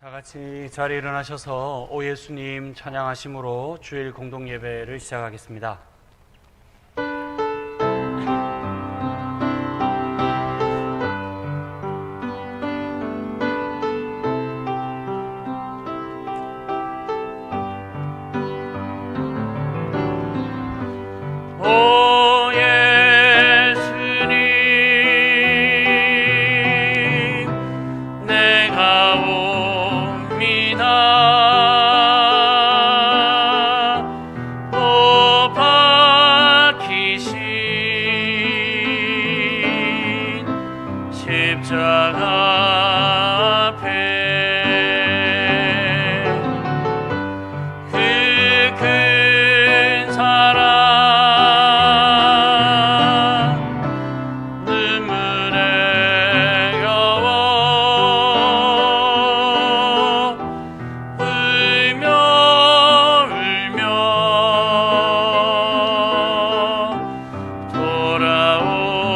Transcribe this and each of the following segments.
다 같이 자리에 일어나셔서 오 예수님 찬양하심으로 주일 공동 예배를 시작하겠습니다. 오 예수님 내가 옵니다. 오 박히신 십자가 앞에 그 큰 사랑 눈물에 겨워 울며 돌아옵니다.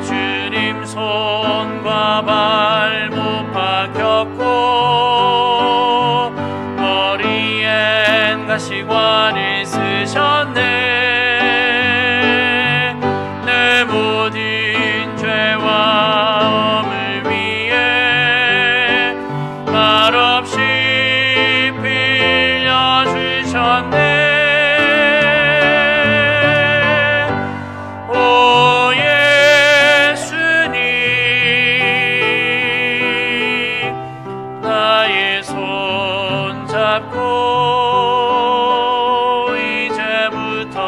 주님 손과 발 못 박혔고 머리엔 가시관을 쓰셨네. 내 모든 죄와 엄을 위해 말없이 빌려주셨네. 오 예수님 나의 손 잡고 이제부터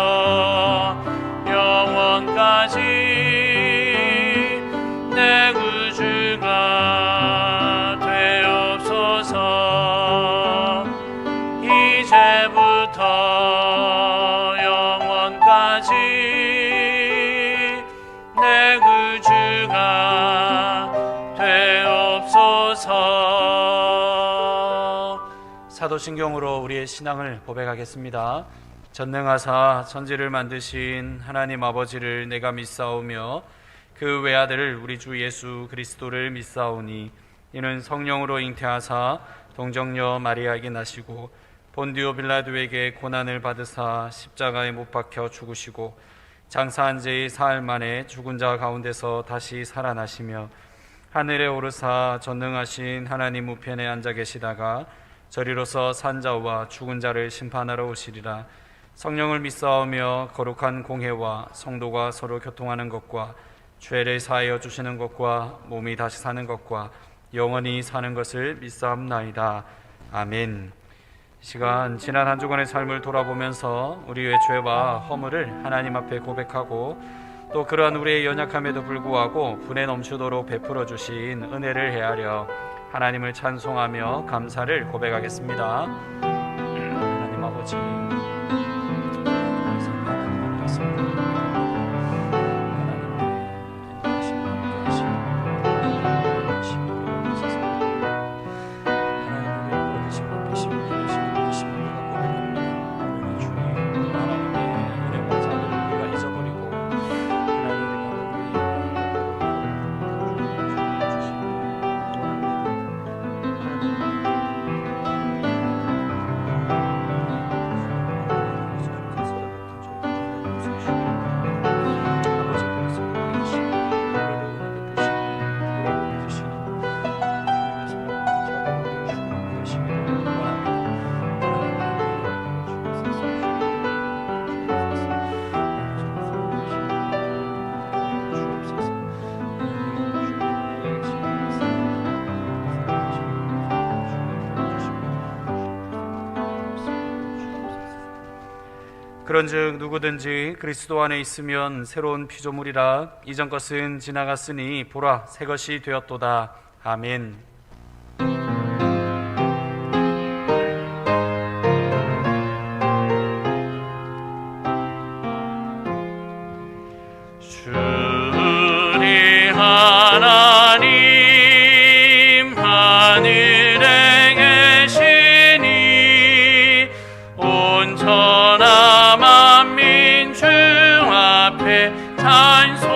영원까지 내 구주가 되옵소서. 이제부터 영원까지 내 구주가 되옵소서. 사도신경으로 우리의 신앙을 고백하겠습니다. 전능하사 천지를 만드신 하나님 아버지를 내가 믿사오며 그 외아들을 우리 주 예수 그리스도를 믿사오니 이는 성령으로 잉태하사 동정녀 마리아에게 나시고 본디오 빌라도에게 고난을 받으사 십자가에 못 박혀 죽으시고 장사한 지 사흘 만에 죽은 자 가운데서 다시 살아나시며 하늘에 오르사 전능하신 하나님 우편에 앉아 계시다가 저리로서 산자와 죽은 자를 심판하러 오시리라. 성령을 믿사오며 거룩한 공회와 성도가 서로 교통하는 것과 죄를 사하여 주시는 것과 몸이 다시 사는 것과 영원히 사는 것을 믿사옵나이다. 아멘. 시간 지난 한 주간의 삶을 돌아보면서 우리의 죄와 허물을 하나님 앞에 고백하고 또 그러한 우리의 연약함에도 불구하고 분에 넘치도록 베풀어 주신 은혜를 헤아려 하나님을 찬송하며 감사를 고백하겠습니다. 하나님 아버지 그런즉 누구든지 그리스도 안에 있으면 새로운 피조물이라 이전 것은 지나갔으니 보라 새 것이 되었도다. 아멘. 주리 하나님 하늘에 계시니 온천하 만민 주 앞에 찬송하네.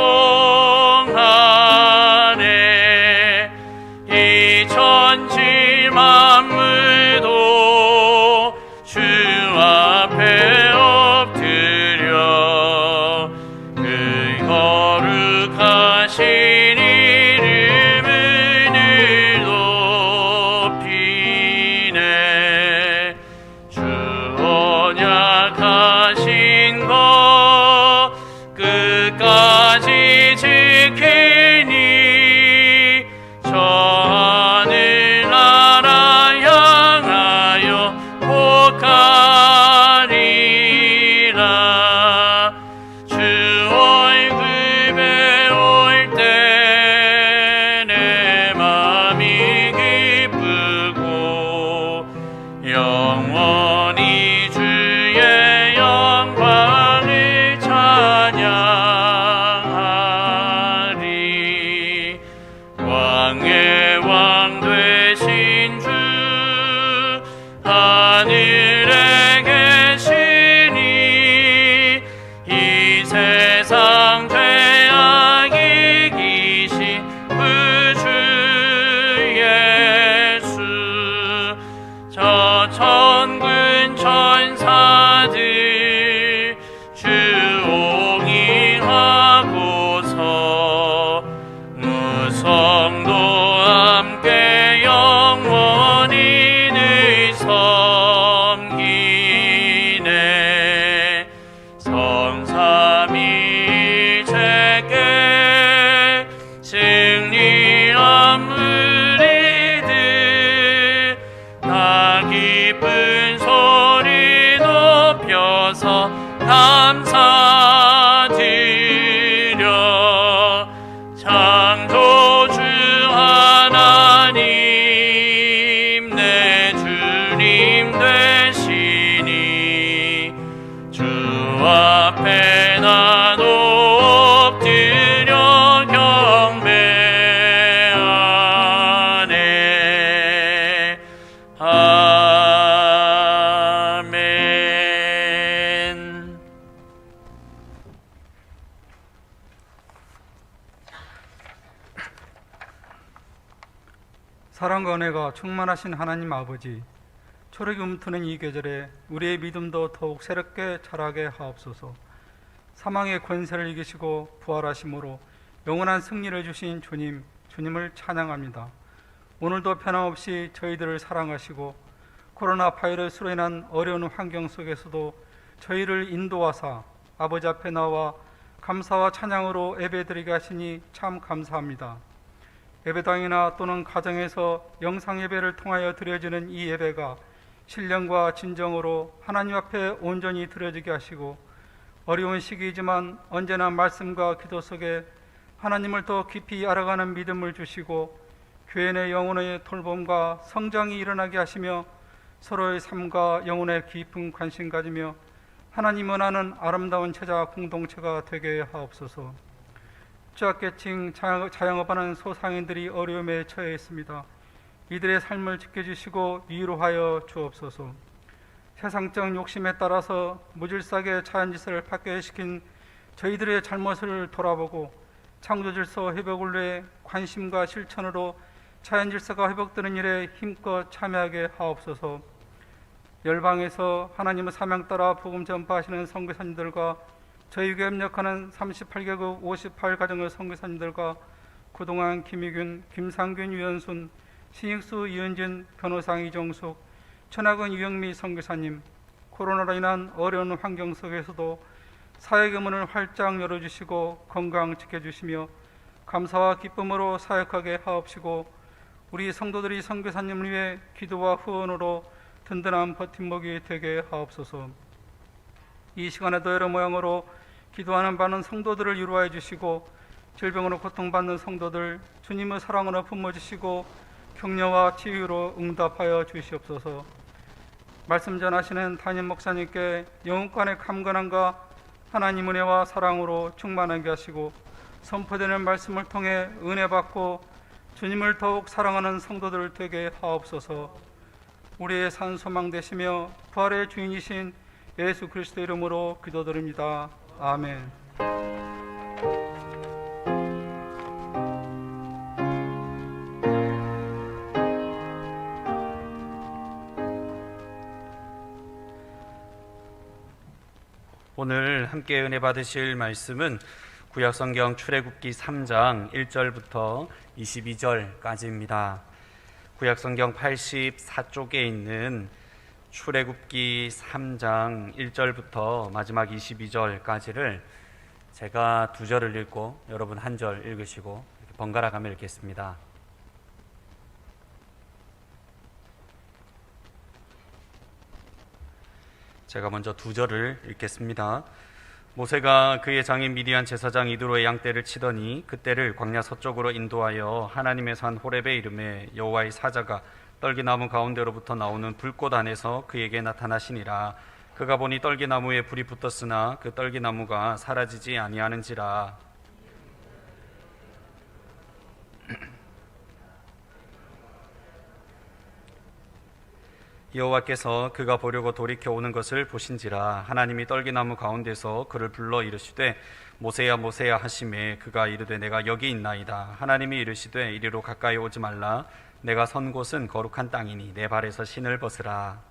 왕의 왕 되신 주 하늘에 계시니 이 세상 죄악 이기신 그 주 예수 저 천군 천사들 주옹이하고서 무성도 함께 영원히 늘 섬기네 성삼위일체께 승리한 우리들 다 기쁜 소리 높여서 감사드려 창조주 하나님 내 주님 되시니 주 앞에 나도 엎드려 경배하네. 아멘. 사랑과 은혜가 충만하신 하나님 아버지, 초록이 움트는 이 계절에 우리의 믿음도 더욱 새롭게 자라게 하옵소서. 사망의 권세를 이기시고 부활하심으로 영원한 승리를 주신 주님, 주님을 찬양합니다. 오늘도 변함없이 저희들을 사랑하시고 코로나 바이러스로 인한 어려운 환경 속에서도 저희를 인도하사 아버지 앞에 나와 감사와 찬양으로 예배드리게 하시니 참 감사합니다. 예배당이나 또는 가정에서 영상 예배를 통하여 드려지는 이 예배가 신령과 진정으로 하나님 앞에 온전히 드려지게 하시고 어려운 시기이지만 언제나 말씀과 기도 속에 하나님을 더 깊이 알아가는 믿음을 주시고 교회 내 영혼의 돌봄과 성장이 일어나게 하시며 서로의 삶과 영혼의 깊은 관심 가지며 하나님 원하는 아름다운 제자 공동체가 되게 하옵소서. 취약계층, 자영업하는 소상인들이 어려움에 처해 있습니다. 이들의 삶을 지켜주시고 위로하여 주옵소서. 세상적 욕심에 따라서 무질서하게 자연질서를 파괴시킨 저희들의 잘못을 돌아보고 창조질서 회복을 위해 관심과 실천으로 자연질서가 회복되는 일에 힘껏 참여하게 하옵소서. 열방에서 하나님의 사명 따라 복음 전파하시는 선교사님들과 저희에게 협력하는 38개국 58가정의 선교사님들과 그동안 김희균, 김상균, 유현순, 신익수, 이은진, 변호상 이정숙, 천하근, 유영미 선교사님, 코로나로 인한 어려운 환경 속에서도 사역의 문을 활짝 열어주시고 건강 지켜주시며 감사와 기쁨으로 사역하게 하옵시고 우리 성도들이 선교사님을 위해 기도와 후원으로 든든한 버팀목이 되게 하옵소서. 이 시간에도 여러 모양으로 기도하는 많은 성도들을 위로해 주시고 질병으로 고통받는 성도들 주님의 사랑으로 품어주시고 격려와 치유로 응답하여 주시옵소서. 말씀 전하시는 담임 목사님께 영혼간의 강건함과 하나님 은혜와 사랑으로 충만하게 하시고 선포되는 말씀을 통해 은혜 받고 주님을 더욱 사랑하는 성도들 되게 하옵소서. 우리의 산 소망 되시며 부활의 주인이신 예수 그리스도 이름으로 기도드립니다. 아멘. 오늘 함께 은혜 받으실 말씀은 구약성경 출애굽기 3장 1절부터 22절까지입니다. 구약성경 84쪽에 있는 출애굽기 3장 1절부터 마지막 22절까지를 제가 2절을 읽고 여러분 1절 읽으시고 이렇게 번갈아 가며 읽겠습니다. 제가 먼저 2절을 읽겠습니다. 모세가 그의 장인 미디안 제사장 이드로의 양떼를 치더니 그떼를 광야 서쪽으로 인도하여 하나님의 산 호렙에 이르매 여호와의 사자가 떨기나무 가운데로부터 나오는 불꽃 안에서 그에게 나타나시니라. 그가 보니 떨기나무에 불이 붙었으나 그 떨기나무가 사라지지 아니하는지라. 여호와께서 그가 보려고 돌이켜 오는 것을 보신지라. 하나님이 떨기나무 가운데서 그를 불러 이르시되 모세야 모세야 하시매 그가 이르되 내가 여기 있나이다. 하나님이 이르시되 이리로 가까이 오지 말라. 내가 선 곳은 거룩한 땅이니 내 발에서 신을 벗으라.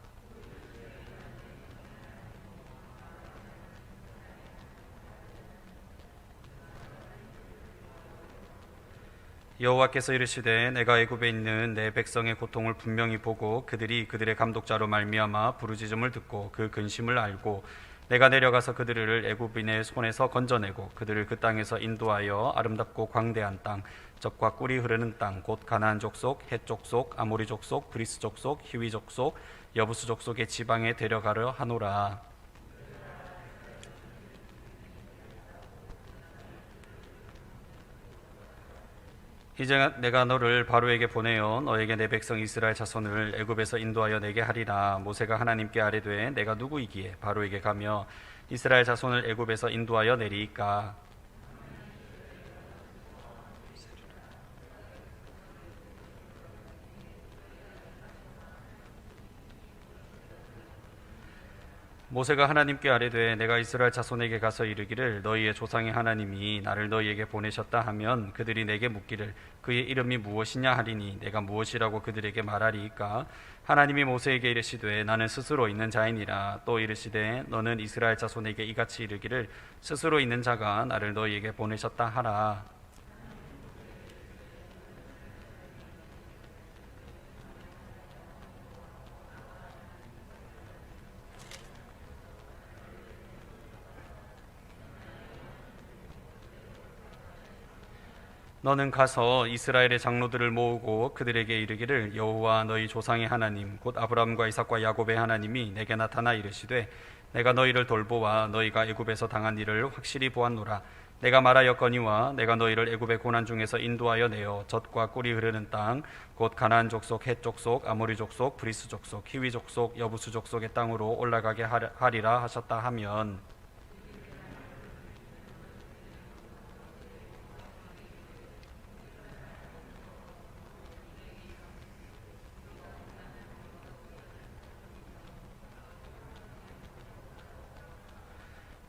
여호와께서 이르시되 내가 애굽에 있는 내 백성의 고통을 분명히 보고 그들이 그들의 감독자로 말미암아 부르짖음을 듣고 그 근심을 알고 내가 내려가서 그들을 애굽인의 손에서 건져내고 그들을 그 땅에서 인도하여 아름답고 광대한 땅 젖과 꿀이 흐르는 땅 곧 가나안 족속, 헷 족속, 아모리 족속, 브리스 족속, 히위 족속, 여부스 족속의 지방에 데려가려 하노라. 이제 내가 너를 바로에게 보내어 너에게 내 백성 이스라엘 자손을 애굽에서 인도하여 내게 하리라. 모세가 하나님께 아뢰되 내가 누구이기에 바로에게 가며 이스라엘 자손을 애굽에서 인도하여 내리이까. 모세가 하나님께 아뢰되 내가 이스라엘 자손에게 가서 이르기를 너희의 조상의 하나님이 나를 너희에게 보내셨다 하면 그들이 내게 묻기를 그의 이름이 무엇이냐 하리니 내가 무엇이라고 그들에게 말하리이까. 하나님이 모세에게 이르시되 나는 스스로 있는 자이니라. 또 이르시되 너는 이스라엘 자손에게 이같이 이르기를 스스로 있는 자가 나를 너희에게 보내셨다 하라. 너는 가서 이스라엘의 장로들을 모으고 그들에게 이르기를 여호와 너희 조상의 하나님 곧 아브라함과 이삭과 야곱의 하나님이 내게 나타나 이르시되 내가 너희를 돌보아 너희가 애굽에서 당한 일을 확실히 보았노라. 내가 말하였거니와 내가 너희를 애굽의 고난 중에서 인도하여 내어 젖과 꿀이 흐르는 땅 곧 가나안 족속, 헷 족속, 아모리 족속, 브리스 족속, 히위 족속, 여부스 족속의 땅으로 올라가게 하리라 하셨다 하면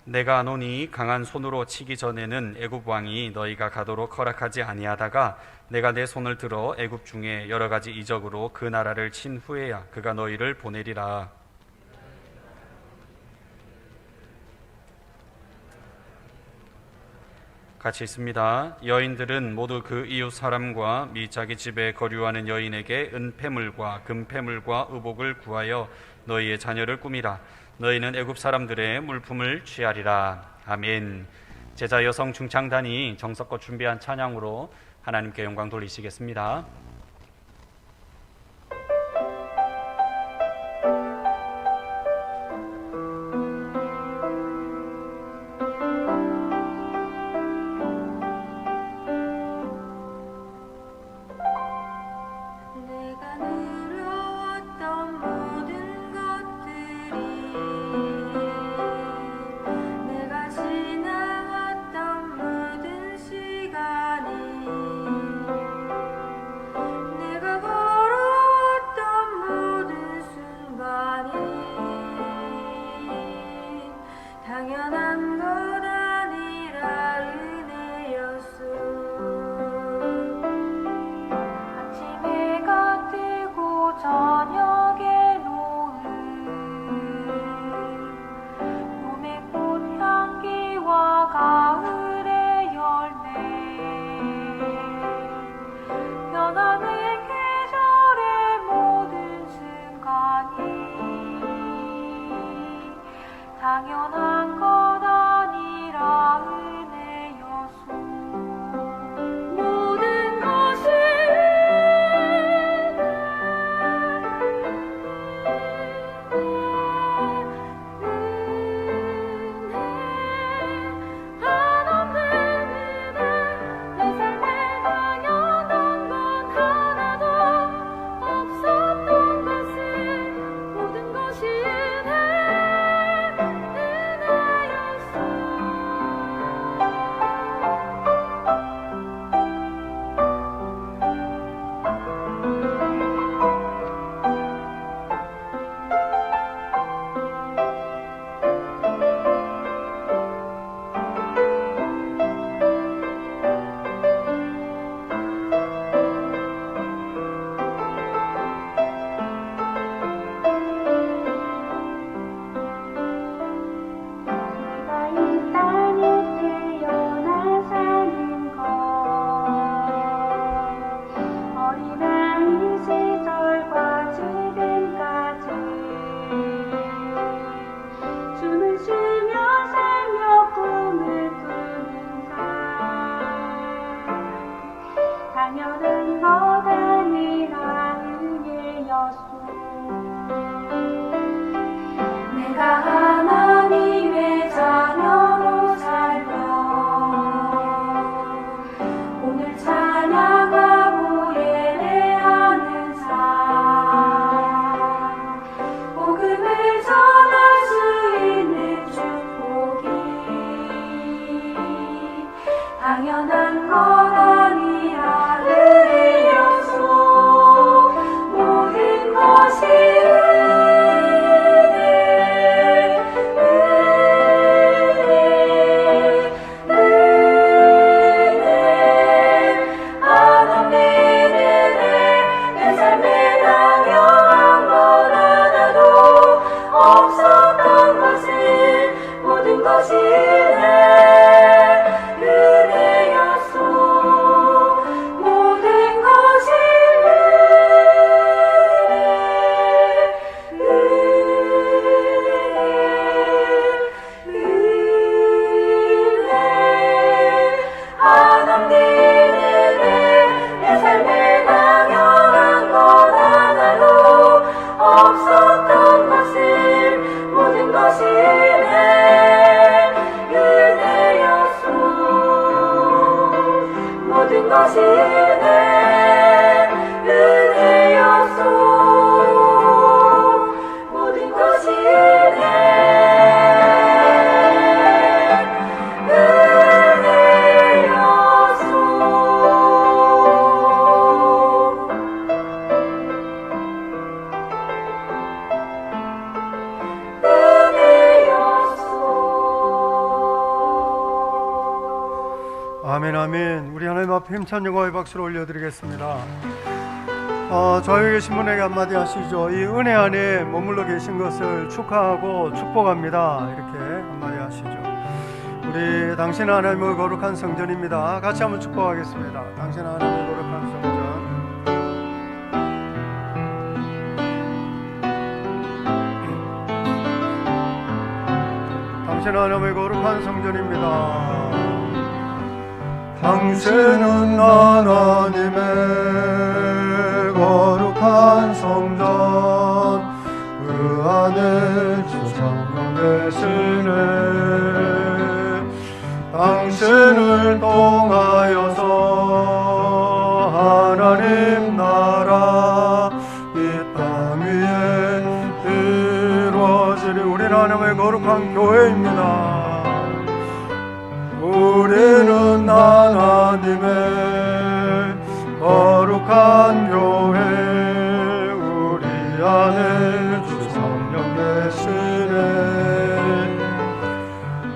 내가 아노니 강한 손으로 치기 전에는 애굽 왕이 너희가 가도록 허락하지 아니하다가 내가 내 손을 들어 애굽 중에 여러 가지 이적으로 그 나라를 친 후에야 그가 너희를 보내리라. 같이 있습니다. 여인들은 모두 그 이웃 사람과 및 자기 집에 거류하는 여인에게 은폐물과 금폐물과 의복을 구하여 너희의 자녀를 꾸미라. 너희는 애굽 사람들의 물품을 취하리라. 아멘. 제자 여성 중창단이 정석껏 준비한 찬양으로 하나님께 영광 돌리시겠습니다. 내가 지나왔던 모든 시간이 거듭이라는 일이었소. 내가 하나님의 자녀로 살며 오늘 찬양하고 예배하는 삶, 복음을 전할 수 있는 축복이 당연한 것 아니라 의였소. 모든 것이 내 삶에 당연한 것 하나도 없었던 것을 모든 것이 은혜였소. 모든 것이 하나님 내 삶에 당연한 것 하나도 없었던 것을 모든 것이 은혜였소. 모든 것이 은혜였소. 모든 것이 아멘, 아멘. 우리 하나님 앞에 힘찬 영광의 박수를 올려드리겠습니다. 저희 계신 분에게 한마디 하시죠. 이 은혜 안에 머물러 계신 것을 축하하고 축복합니다. 이렇게 한마디 하시죠. 우리 당신은 하나님의 거룩한 성전입니다. 같이 한번 축복하겠습니다. 당신은 하나님의 거룩한 성전. 당신은 하나님의 거룩한 성전입니다. 당신은 하나님의 거룩한 성전, 그 안에 주 성령 되시네. 당신을 통하여서 하나님 나라 이 땅 위에 이루어지리. 우리는 하나님의 거룩한 교회입니다. 우리는 하나님의 거룩한 교회, 우리 안에 주 성령 계시네.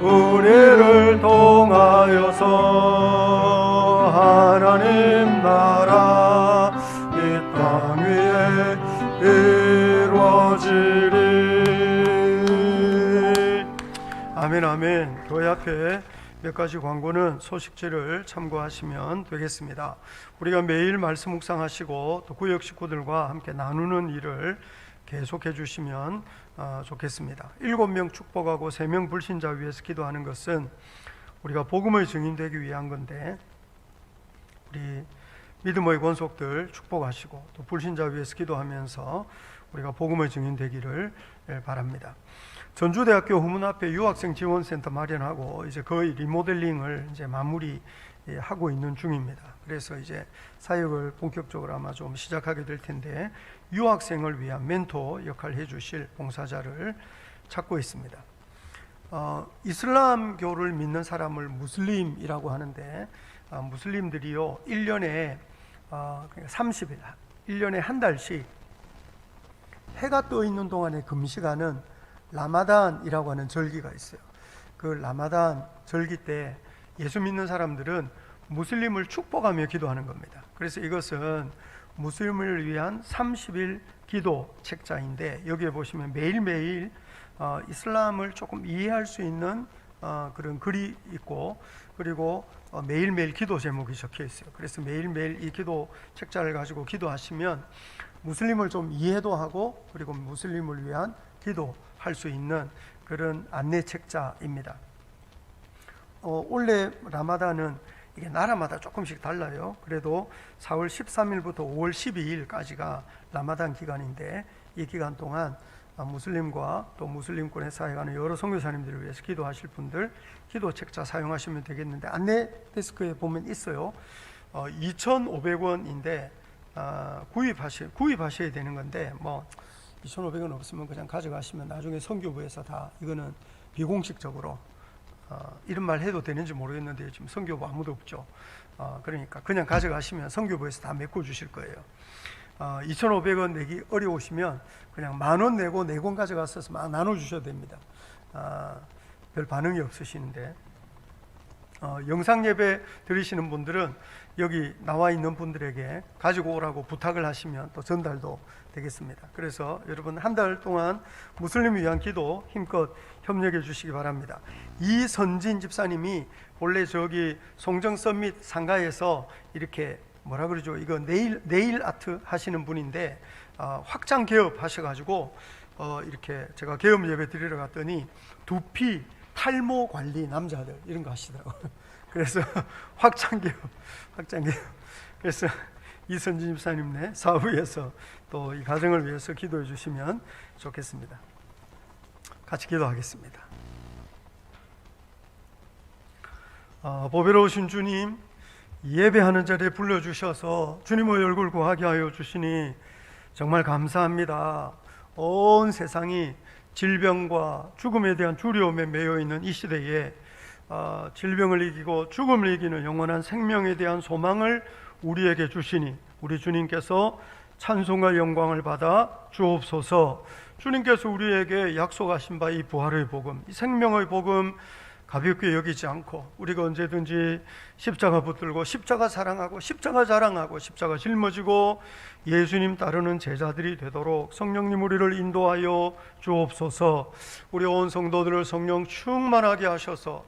우리를 통하여서 하나님 나라 이 땅 위에 이루어지리. 아멘, 아멘. 교회 앞에 몇 가지 광고는 소식지를 참고하시면 되겠습니다. 우리가 매일 말씀 묵상하시고 또 구역 식구들과 함께 나누는 일을 계속해 주시면 좋겠습니다. 7명 축복하고 3명 불신자 위해서 기도하는 것은 우리가 복음의 증인되기 위한 건데, 우리 믿음의 권속들 축복하시고 또 불신자 위해서 기도하면서 우리가 복음의 증인되기를 바랍니다. 전주대학교 후문 앞에 유학생 지원센터 마련하고 이제 거의 리모델링을 이제 마무리하고 있는 중입니다. 그래서 이제 사역을 본격적으로 아마 좀 시작하게 될 텐데, 유학생을 위한 멘토 역할을 해주실 봉사자를 찾고 있습니다. 이슬람교를 믿는 사람을 무슬림이라고 하는데, 무슬림들이요 1년에 30일, 1년에 한 달씩 해가 떠 있는 동안의 금시간은 라마단이라고 하는 절기가 있어요. 그 라마단 절기 때 예수 믿는 사람들은 무슬림을 축복하며 기도하는 겁니다. 그래서 이것은 무슬림을 위한 30일 기도 책자인데, 여기에 보시면 매일매일 이슬람을 조금 이해할 수 있는 그런 글이 있고, 그리고 매일매일 기도 제목이 적혀 있어요. 그래서 매일매일 이 기도 책자를 가지고 기도하시면 무슬림을 좀 이해도 하고, 그리고 무슬림을 위한 기도할 수 있는 그런 안내 책자입니다. 올해 라마단은 이게 나라마다 조금씩 달라요. 그래도 4월 13일부터 5월 12일까지가 라마단 기간인데, 이 기간 동안 무슬림과 또 무슬림권에 사역하는 여러 선교사님들을 위해서 기도하실 분들 기도 책자 사용하시면 되겠는데, 안내 데스크에 보면 있어요. 2,500원인데 구입하셔야 되는 건데, 뭐 2,500원 없으면 그냥 가져가시면 나중에 선교부에서 다, 이거는 비공식적으로 이런 말 해도 되는지 모르겠는데 지금 선교부 아무도 없죠. 그러니까 그냥 가져가시면 선교부에서 다 메꿔주실 거예요. 2,500원 내기 어려우시면 그냥 10,000원 내고 4권 가져가서 막 나눠주셔도 됩니다. 별 반응이 없으시는데, 영상 예배 드리시는 분들은 여기 나와 있는 분들에게 가지고 오라고 부탁을 하시면 또 전달도 되겠습니다. 그래서 여러분 한 달 동안 무슬림을 위한 기도 힘껏 협력해 주시기 바랍니다. 이선진 집사님이 원래 저기 송정 서밋 상가에서 이렇게 뭐라 그러죠? 이거 네일 아트 하시는 분인데, 확장 개업 하셔가지고 이렇게 제가 개업 예배 드리러 갔더니 두피 탈모 관리 남자들 이런 거 하시더라고요. 그래서 확장 개업. 그래서 이선진 집사님네 사후에서 또 이 가정을 위해서 기도해 주시면 좋겠습니다. 같이 기도하겠습니다. 보배로우신 주님, 예배하는 자리에 불러주셔서 주님의 얼굴 구하게 하여 주시니 정말 감사합니다. 온 세상이 질병과 죽음에 대한 두려움에 매여 있는 이 시대에 질병을 이기고 죽음을 이기는 영원한 생명에 대한 소망을 우리에게 주시니 우리 주님께서 찬송과 영광을 받아 주옵소서. 주님께서 우리에게 약속하신 바 이 부활의 복음, 이 생명의 복음 가볍게 여기지 않고 우리가 언제든지 십자가 붙들고 십자가 사랑하고 십자가 자랑하고 십자가 짊어지고 예수님 따르는 제자들이 되도록 성령님 우리를 인도하여 주옵소서. 우리 온 성도들을 성령 충만하게 하셔서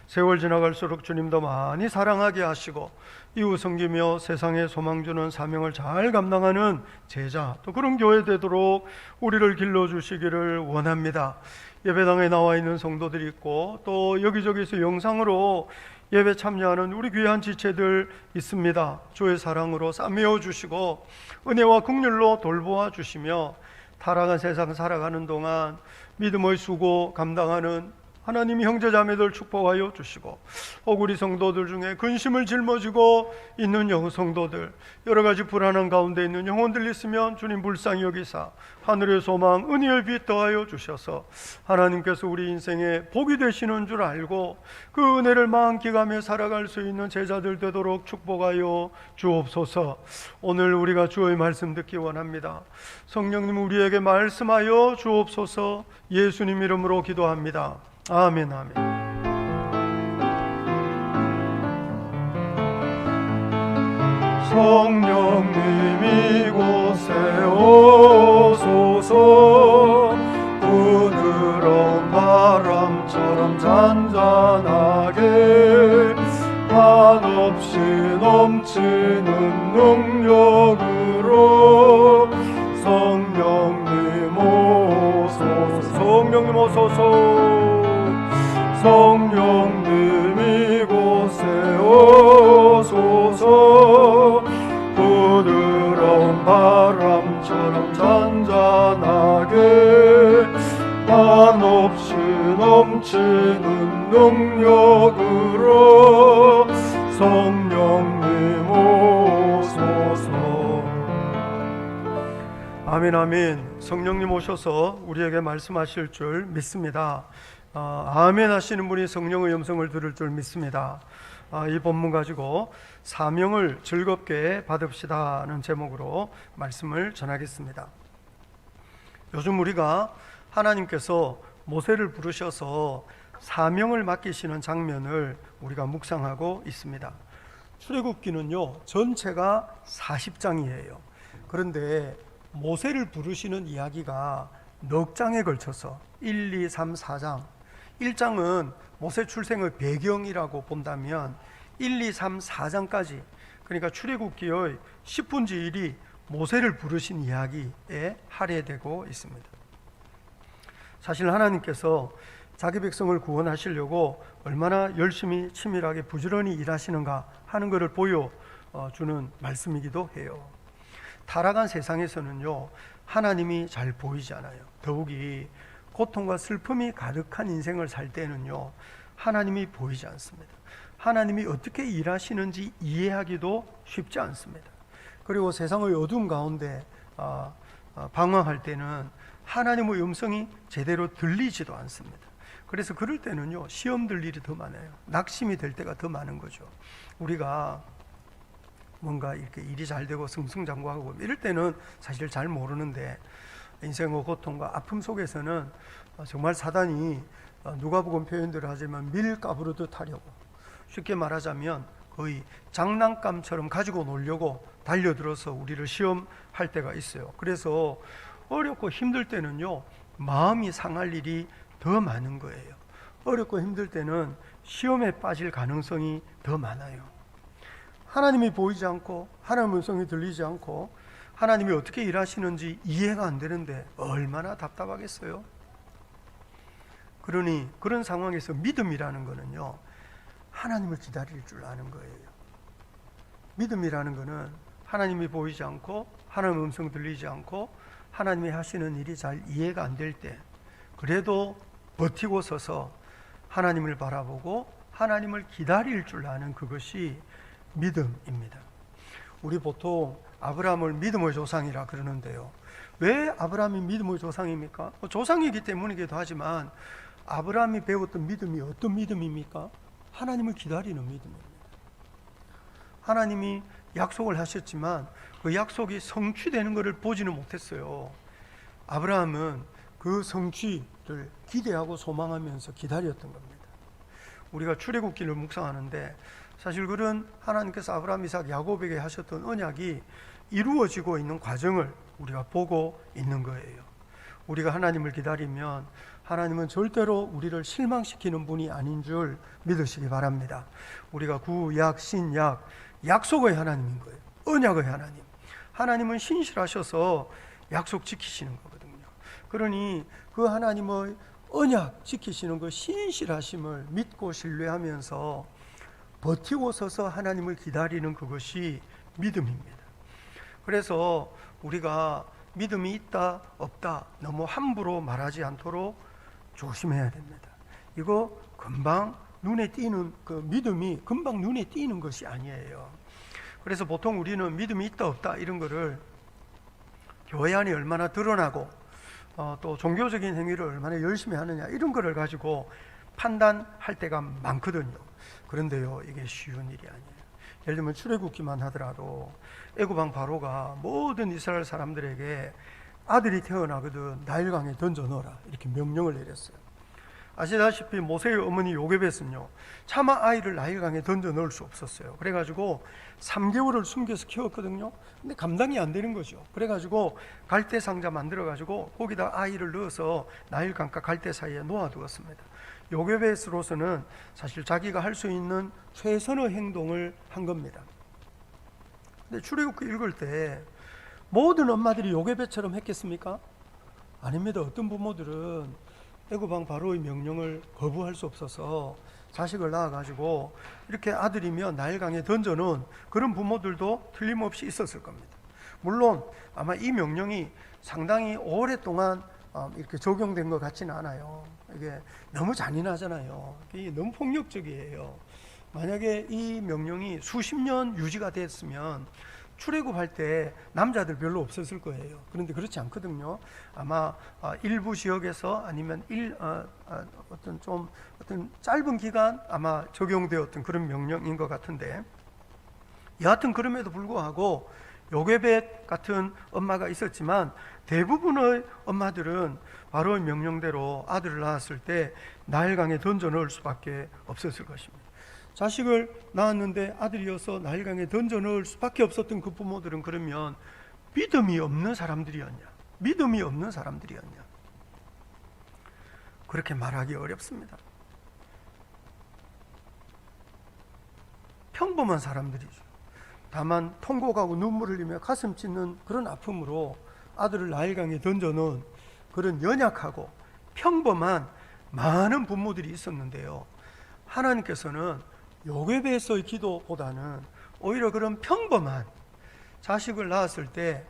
세월 지나갈수록 주님도 많이 사랑하게 하시고 이웃 섬기며 세상에 소망 주는 사명을 잘 감당하는 제자, 또 그런 교회 되도록 우리를 길러주시기를 원합니다. 예배당에 나와 있는 성도들이 있고 또 여기저기서 영상으로 예배 참여하는 우리 귀한 지체들 있습니다. 주의 사랑으로 싸매어 주시고 은혜와 긍휼로 돌보아 주시며 타락한 세상 살아가는 동안 믿음의 수고 감당하는 하나님이 형제자매들 축복하여 주시고, 우리 성도들 중에 근심을 짊어지고 있는 성도들, 여러 가지 불안한 가운데 있는 영혼들 있으면 주님 불쌍히 여기사 하늘의 소망 은혜의 빛 더하여 주셔서 하나님께서 우리 인생에 복이 되시는 줄 알고 그 은혜를 만끽하며 살아갈 수 있는 제자들 되도록 축복하여 주옵소서. 오늘 우리가 주의 말씀 듣기 원합니다. 성령님 우리에게 말씀하여 주옵소서. 예수님 이름으로 기도합니다. 아멘, 아멘. 성령님 이곳에 오소서. 부드러운 바람처럼 잔잔하게 한없이 넘치는 능력으로 성령님 오소서. 성령님 오소서. 성령님 이곳에 오소서. 부드러운 바람처럼 잔잔하게 한없이 넘치는 능력으로 성령님 오소서. 아멘, 아멘. 성령님 오셔서 우리에게 말씀하실 줄 믿습니다. 아멘 하시는 분이 성령의 음성을 들을 줄 믿습니다. 이 본문 가지고 사명을 즐겁게 받읍시다는 제목으로 말씀을 전하겠습니다. 요즘 우리가 하나님께서 모세를 부르셔서 사명을 맡기시는 장면을 우리가 묵상하고 있습니다. 출애굽기는요 전체가 40장이에요. 그런데 모세를 부르시는 이야기가 넉 장에 걸쳐서 1, 2, 3, 4장 1장은 모세 출생의 배경이라고 본다면 1, 2, 3, 4장까지, 그러니까 출애굽기의 10분의 1이 모세를 부르신 이야기에 할애되고 있습니다. 사실 하나님께서 자기 백성을 구원하시려고 얼마나 열심히 치밀하게 부지런히 일하시는가 하는 것을 보여주는 말씀이기도 해요. 타락한 세상에서는요, 하나님이 잘 보이지 않아요. 더욱이 고통과 슬픔이 가득한 인생을 살 때는요, 하나님이 보이지 않습니다. 하나님이 어떻게 일하시는지 이해하기도 쉽지 않습니다. 그리고 세상의 어두움 가운데 방황할 때는 하나님의 음성이 제대로 들리지도 않습니다. 그래서 그럴 때는요, 시험 들 일이 더 많아요. 낙심이 될 때가 더 많은 거죠. 우리가 뭔가 이렇게 일이 잘 되고 승승장구하고 이럴 때는 사실 잘 모르는데, 인생의 고통과 아픔 속에서는 정말 사단이 누가복음 표현대로 하지만 밀가부르듯 하려고, 쉽게 말하자면 거의 장난감처럼 가지고 놀려고 달려들어서 우리를 시험할 때가 있어요. 그래서 어렵고 힘들 때는요, 마음이 상할 일이 더 많은 거예요. 어렵고 힘들 때는 시험에 빠질 가능성이 더 많아요. 하나님이 보이지 않고 하나님의 음성이 들리지 않고 하나님이 어떻게 일하시는지 이해가 안 되는데 얼마나 답답하겠어요. 그러니 그런 상황에서 믿음이라는 거는요, 하나님을 기다릴 줄 아는 거예요. 믿음이라는 거는 하나님이 보이지 않고 하나님의 음성 들리지 않고 하나님이 하시는 일이 잘 이해가 안 될 때, 그래도 버티고 서서 하나님을 바라보고 하나님을 기다릴 줄 아는 그것이 믿음입니다. 우리 보통 아브라함을 믿음의 조상이라 그러는데요, 왜 아브라함이 믿음의 조상입니까? 조상이기 때문이기도 하지만 아브라함이 배웠던 믿음이 어떤 믿음입니까? 하나님을 기다리는 믿음입니다. 하나님이 약속을 하셨지만 그 약속이 성취되는 것을 보지는 못했어요. 아브라함은 그 성취를 기대하고 소망하면서 기다렸던 겁니다. 우리가 출애굽기를 묵상하는데 사실 그런 하나님께서 아브라함, 이삭, 야곱에게 하셨던 언약이 이루어지고 있는 과정을 우리가 보고 있는 거예요. 우리가 하나님을 기다리면 하나님은 절대로 우리를 실망시키는 분이 아닌 줄 믿으시기 바랍니다. 우리가 구약, 신약, 약속의 하나님인 거예요. 언약의 하나님. 하나님은 신실하셔서 약속 지키시는 거거든요. 그러니 그 하나님의 언약 지키시는 그 신실하심을 믿고 신뢰하면서 버티고 서서 하나님을 기다리는 그것이 믿음입니다. 그래서 우리가 믿음이 있다 없다 너무 함부로 말하지 않도록 조심해야 됩니다. 이거 금방 눈에 띄는 그 믿음이 금방 눈에 띄는 것이 아니에요. 그래서 보통 우리는 믿음이 있다 없다 이런 거를 교회 안에 얼마나 드러나고 또 종교적인 행위를 얼마나 열심히 하느냐 이런 거를 가지고 판단할 때가 많거든요. 그런데요, 이게 쉬운 일이 아니에요. 예를 들면 출애굽기만 하더라도 애굽 왕 바로가 모든 이스라엘 사람들에게 아들이 태어나거든 나일강에 던져 넣어라 이렇게 명령을 내렸어요. 아시다시피 모세의 어머니 요게벳은요, 차마 아이를 나일강에 던져 넣을 수 없었어요. 그래가지고 3개월을 숨겨서 키웠거든요. 근데 감당이 안 되는 거죠. 그래가지고 갈대 상자 만들어가지고 거기다 아이를 넣어서 나일강과 갈대 사이에 놓아두었습니다. 요게벳으로서는 사실 자기가 할 수 있는 최선의 행동을 한 겁니다. 근데 출애굽기 읽을 때 모든 엄마들이 요게벳처럼 했겠습니까? 아닙니다. 어떤 부모들은 애굽 왕 바로의 명령을 거부할 수 없어서 자식을 낳아가지고 이렇게 아들이면 나일강에 던져놓은 그런 부모들도 틀림없이 있었을 겁니다. 물론 아마 이 명령이 상당히 오랫동안 이렇게 적용된 것 같지는 않아요. 이게 너무 잔인하잖아요. 이게 너무 폭력적이에요. 만약에 이 명령이 수십 년 유지가 됐으면 출애굽할 때 남자들 별로 없었을 거예요. 그런데 그렇지 않거든요. 아마 일부 지역에서 아니면 어떤 짧은 기간 아마 적용되었던 그런 명령인 것 같은데, 여하튼 그럼에도 불구하고 요게벳 같은 엄마가 있었지만 대부분의 엄마들은 바로의 명령대로 아들을 낳았을 때 나일강에 던져 넣을 수밖에 없었을 것입니다. 자식을 낳았는데 아들이어서 나일강에 던져 넣을 수밖에 없었던 그 부모들은 그러면 믿음이 없는 사람들이었냐? 믿음이 없는 사람들이었냐? 그렇게 말하기 어렵습니다. 평범한 사람들이죠. 다만 통곡하고 눈물 흘리며 가슴 찢는 그런 아픔으로 아들을 나일강에 던져 넣은 그런 연약하고 평범한 많은 부모들이 있었는데요, 하나님께서는 요괴배에서의 기도보다는 오히려 그런 평범한 자식을 낳았을 때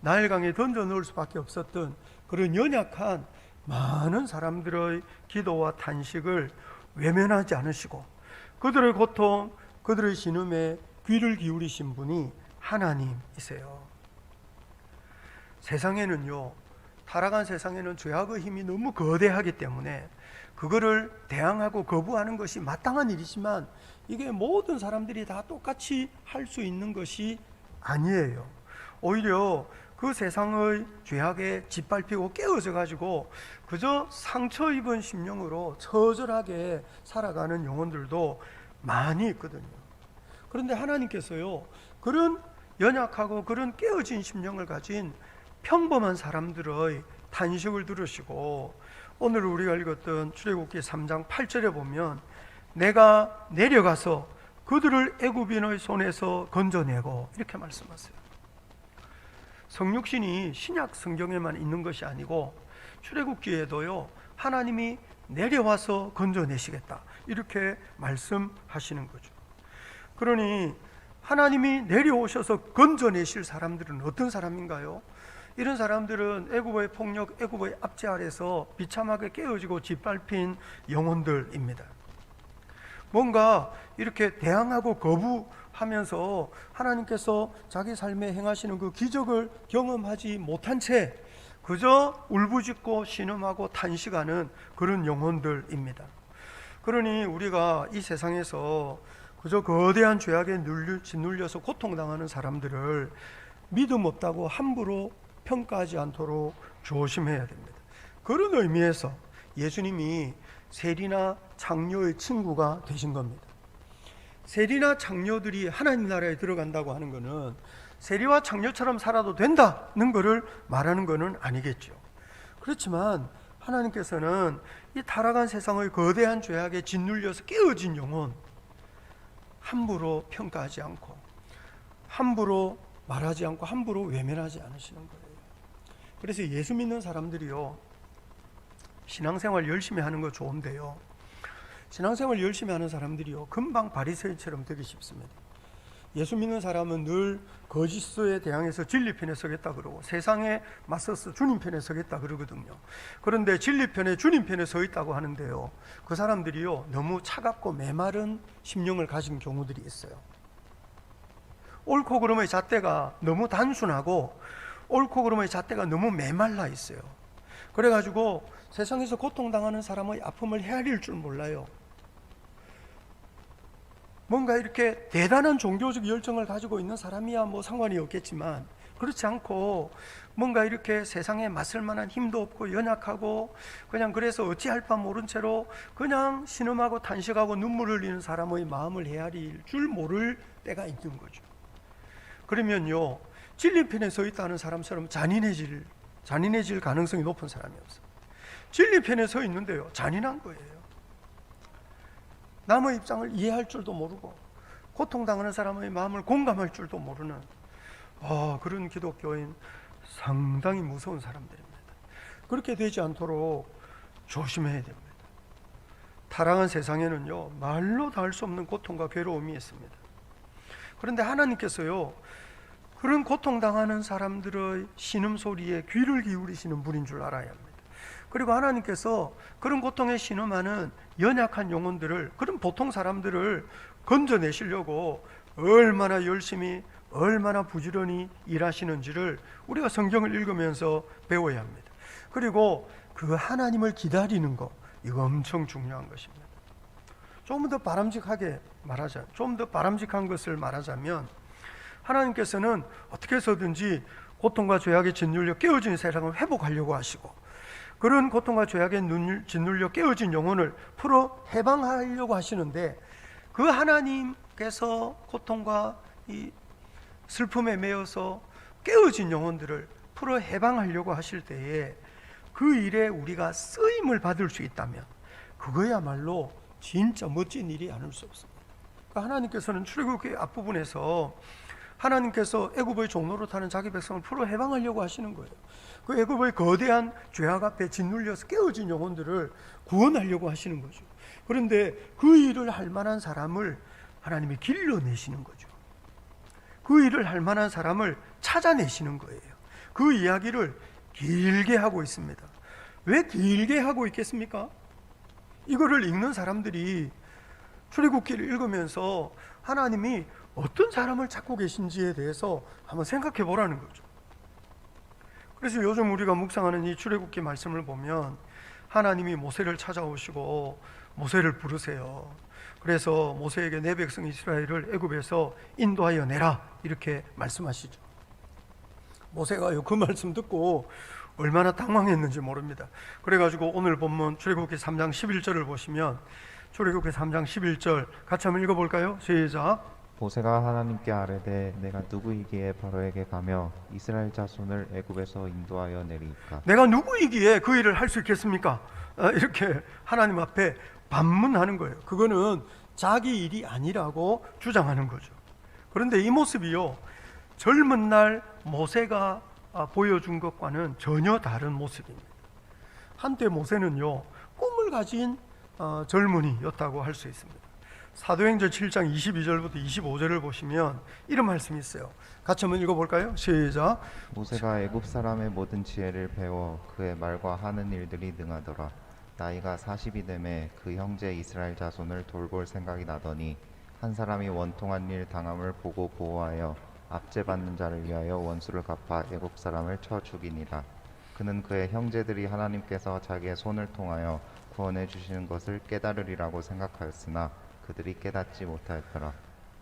나일강에 던져 넣을 수밖에 없었던 그런 연약한 많은 사람들의 기도와 탄식을 외면하지 않으시고 그들의 고통, 그들의 신음에 귀를 기울이신 분이 하나님이세요. 세상에는요, 타락한 세상에는 죄악의 힘이 너무 거대하기 때문에 그거를 대항하고 거부하는 것이 마땅한 일이지만 이게 모든 사람들이 다 똑같이 할 수 있는 것이 아니에요. 오히려 그 세상의 죄악에 짓밟히고 깨어져 가지고 그저 상처 입은 심령으로 처절하게 살아가는 영혼들도 많이 있거든요. 그런데 하나님께서요, 그런 연약하고 그런 깨어진 심령을 가진 평범한 사람들의 탄식을 들으시고 오늘 우리가 읽었던 출애굽기 3장 8절에 보면 내가 내려가서 그들을 애굽인의 손에서 건져내고 이렇게 말씀하세요. 성육신이 신약 성경에만 있는 것이 아니고 출애굽기에도요, 하나님이 내려와서 건져내시겠다 이렇게 말씀하시는 거죠. 그러니 하나님이 내려오셔서 건져내실 사람들은 어떤 사람인가요? 이런 사람들은 애굽의 폭력, 애굽의 압제 아래서 비참하게 깨어지고 짓밟힌 영혼들입니다. 뭔가 이렇게 대항하고 거부하면서 하나님께서 자기 삶에 행하시는 그 기적을 경험하지 못한 채 그저 울부짖고 신음하고 탄식하는 그런 영혼들입니다. 그러니 우리가 이 세상에서 그저 거대한 죄악에 짓눌려서 고통당하는 사람들을 믿음 없다고 함부로 평가하지 않도록 조심해야 됩니다. 그런 의미에서 예수님이 세리나 장녀의 친구가 되신 겁니다. 세리나 장녀들이 하나님 나라에 들어간다고 하는 것은 세리와 장녀처럼 살아도 된다는 것을 말하는 것은 아니겠죠. 그렇지만 하나님께서는 이 타락한 세상의 거대한 죄악에 짓눌려서 깨어진 영혼 함부로 평가하지 않고 함부로 말하지 않고 함부로 외면하지 않으시는 거예요. 그래서 예수 믿는 사람들이요, 신앙생활 열심히 하는 거 좋은데요, 신앙생활 열심히 하는 사람들이요 금방 바리새인처럼 되기 쉽습니다. 예수 믿는 사람은 늘 거짓에 대항해서 진리 편에 서겠다 그러고 세상에 맞서서 주님 편에 서겠다 그러거든요. 그런데 진리 편에 주님 편에 서 있다고 하는데요, 그 사람들이요 너무 차갑고 메마른 심령을 가진 경우들이 있어요. 옳고 그름의 잣대가 너무 단순하고 옳고 그름의 잣대가 너무 메말라 있어요. 그래가지고 세상에서 고통당하는 사람의 아픔을 헤아릴 줄 몰라요. 뭔가 이렇게 대단한 종교적 열정을 가지고 있는 사람이야 뭐 상관이 없겠지만 그렇지 않고 뭔가 이렇게 세상에 맞설 만한 힘도 없고 연약하고 그냥 그래서 어찌할 바 모른 채로 그냥 신음하고 탄식하고 눈물을 흘리는 사람의 마음을 헤아릴 줄 모를 때가 있는 거죠. 그러면요, 진리편에 서 있다는 사람처럼 잔인해질 가능성이 높은 사람이 없어요. 진리편에 서 있는데요 잔인한 거예요. 남의 입장을 이해할 줄도 모르고 고통당하는 사람의 마음을 공감할 줄도 모르는 그런 기독교인 상당히 무서운 사람들입니다. 그렇게 되지 않도록 조심해야 됩니다. 타락한 세상에는요 말로 다 할 수 없는 고통과 괴로움이 있습니다. 그런데 하나님께서요 그런 고통당하는 사람들의 신음소리에 귀를 기울이시는 분인 줄 알아야 합니다. 그리고 하나님께서 그런 고통에 신음하는 연약한 영혼들을, 그런 보통 사람들을 건져내시려고 얼마나 열심히 얼마나 부지런히 일하시는지를 우리가 성경을 읽으면서 배워야 합니다. 그리고 그 하나님을 기다리는 것, 이거 엄청 중요한 것입니다. 조금 더 바람직하게 말하자면, 좀 더 바람직한 것을 말하자면 하나님께서는 어떻게 해서든지 고통과 죄악에 짓눌려 깨어진 세상을 회복하려고 하시고 그런 고통과 죄악에 짓눌려 깨어진 영혼을 풀어 해방하려고 하시는데 그 하나님께서 고통과 이 슬픔에 매여서 깨어진 영혼들을 풀어 해방하려고 하실 때에 그 일에 우리가 쓰임을 받을 수 있다면 그거야말로 진짜 멋진 일이 아닐 수 없습니다. 그러니까 하나님께서는 출애굽기 앞부분에서 하나님께서 애굽의 종로로 타는 자기 백성을 풀어 해방하려고 하시는 거예요. 그 애굽의 거대한 죄악 앞에 짓눌려서 깨어진 영혼들을 구원하려고 하시는 거죠. 그런데 그 일을 할 만한 사람을 하나님이 길러내시는 거죠. 그 일을 할 만한 사람을 찾아내시는 거예요. 그 이야기를 길게 하고 있습니다. 왜 길게 하고 있겠습니까? 이거를 읽는 사람들이 출애굽기를 읽으면서 하나님이 어떤 사람을 찾고 계신지에 대해서 한번 생각해 보라는 거죠. 그래서 요즘 우리가 묵상하는 이 출애굽기 말씀을 보면 하나님이 모세를 찾아오시고 모세를 부르세요. 그래서 모세에게 내 백성 이스라엘을 애굽에서 인도하여 내라 이렇게 말씀하시죠. 모세가 그 말씀 듣고 얼마나 당황했는지 모릅니다. 그래가지고 오늘 본문 출애굽기 3장 11절을 보시면 출애굽기 3장 11절 같이 한번 읽어볼까요? 시작. 모세가 하나님께 아뢰되 내가 누구이기에 바로에게 가며 이스라엘 자손을 애굽에서 인도하여 내리이까. 내가 누구이기에 그 일을 할 수 있겠습니까? 이렇게 하나님 앞에 반문하는 거예요. 그거는 자기 일이 아니라고 주장하는 거죠. 그런데 이 모습이요, 젊은 날 모세가 보여준 것과는 전혀 다른 모습입니다. 한때 모세는요, 꿈을 가진 젊은이였다고 할 수 있습니다. 사도행전 7장 22절부터 25절을 보시면 이런 말씀이 있어요. 같이 한번 읽어볼까요? 시작. 모세가 애굽 사람의 모든 지혜를 배워 그의 말과 하는 일들이 능하더라. 나이가 40이 되매 그 형제 이스라엘 자손을 돌볼 생각이 나더니 한 사람이 원통한 일 당함을 보고 보호하여 압제받는 자를 위하여 원수를 갚아 애굽 사람을 쳐 죽이니라. 그는 그의 형제들이 하나님께서 자기의 손을 통하여 구원해 주시는 것을 깨달으리라고 생각하였으나 그들이 깨닫지 못하였더라.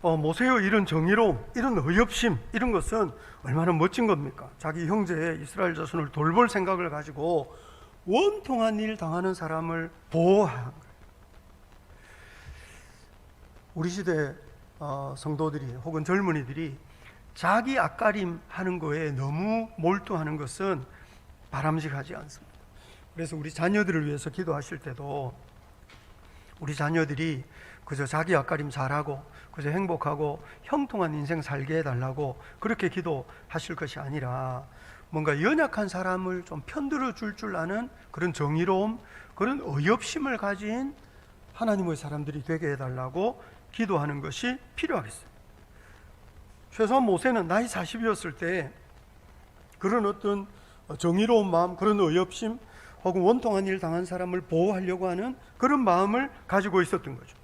모세의 이런 정의로움, 이런 어이없심, 이런 것은 얼마나 멋진 겁니까? 자기 형제의 이스라엘 자손을 돌볼 생각을 가지고 원통한 일 당하는 사람을 보호한 거예요. 우리 시대 성도들이 혹은 젊은이들이 자기 앞가림 하는 거에 너무 몰두하는 것은 바람직하지 않습니다. 그래서 우리 자녀들을 위해서 기도하실 때도 우리 자녀들이 그저 자기 앞가림 잘하고 그저 행복하고 형통한 인생 살게 해달라고 그렇게 기도하실 것이 아니라 뭔가 연약한 사람을 좀 편들어 줄 아는 그런 정의로움, 그런 어이없심을 가진 하나님의 사람들이 되게 해달라고 기도하는 것이 필요하겠어요. 최소한 모세는 나이 40이었을 때 그런 어떤 정의로운 마음, 그런 어이없심 혹은 원통한 일 당한 사람을 보호하려고 하는 그런 마음을 가지고 있었던 거죠.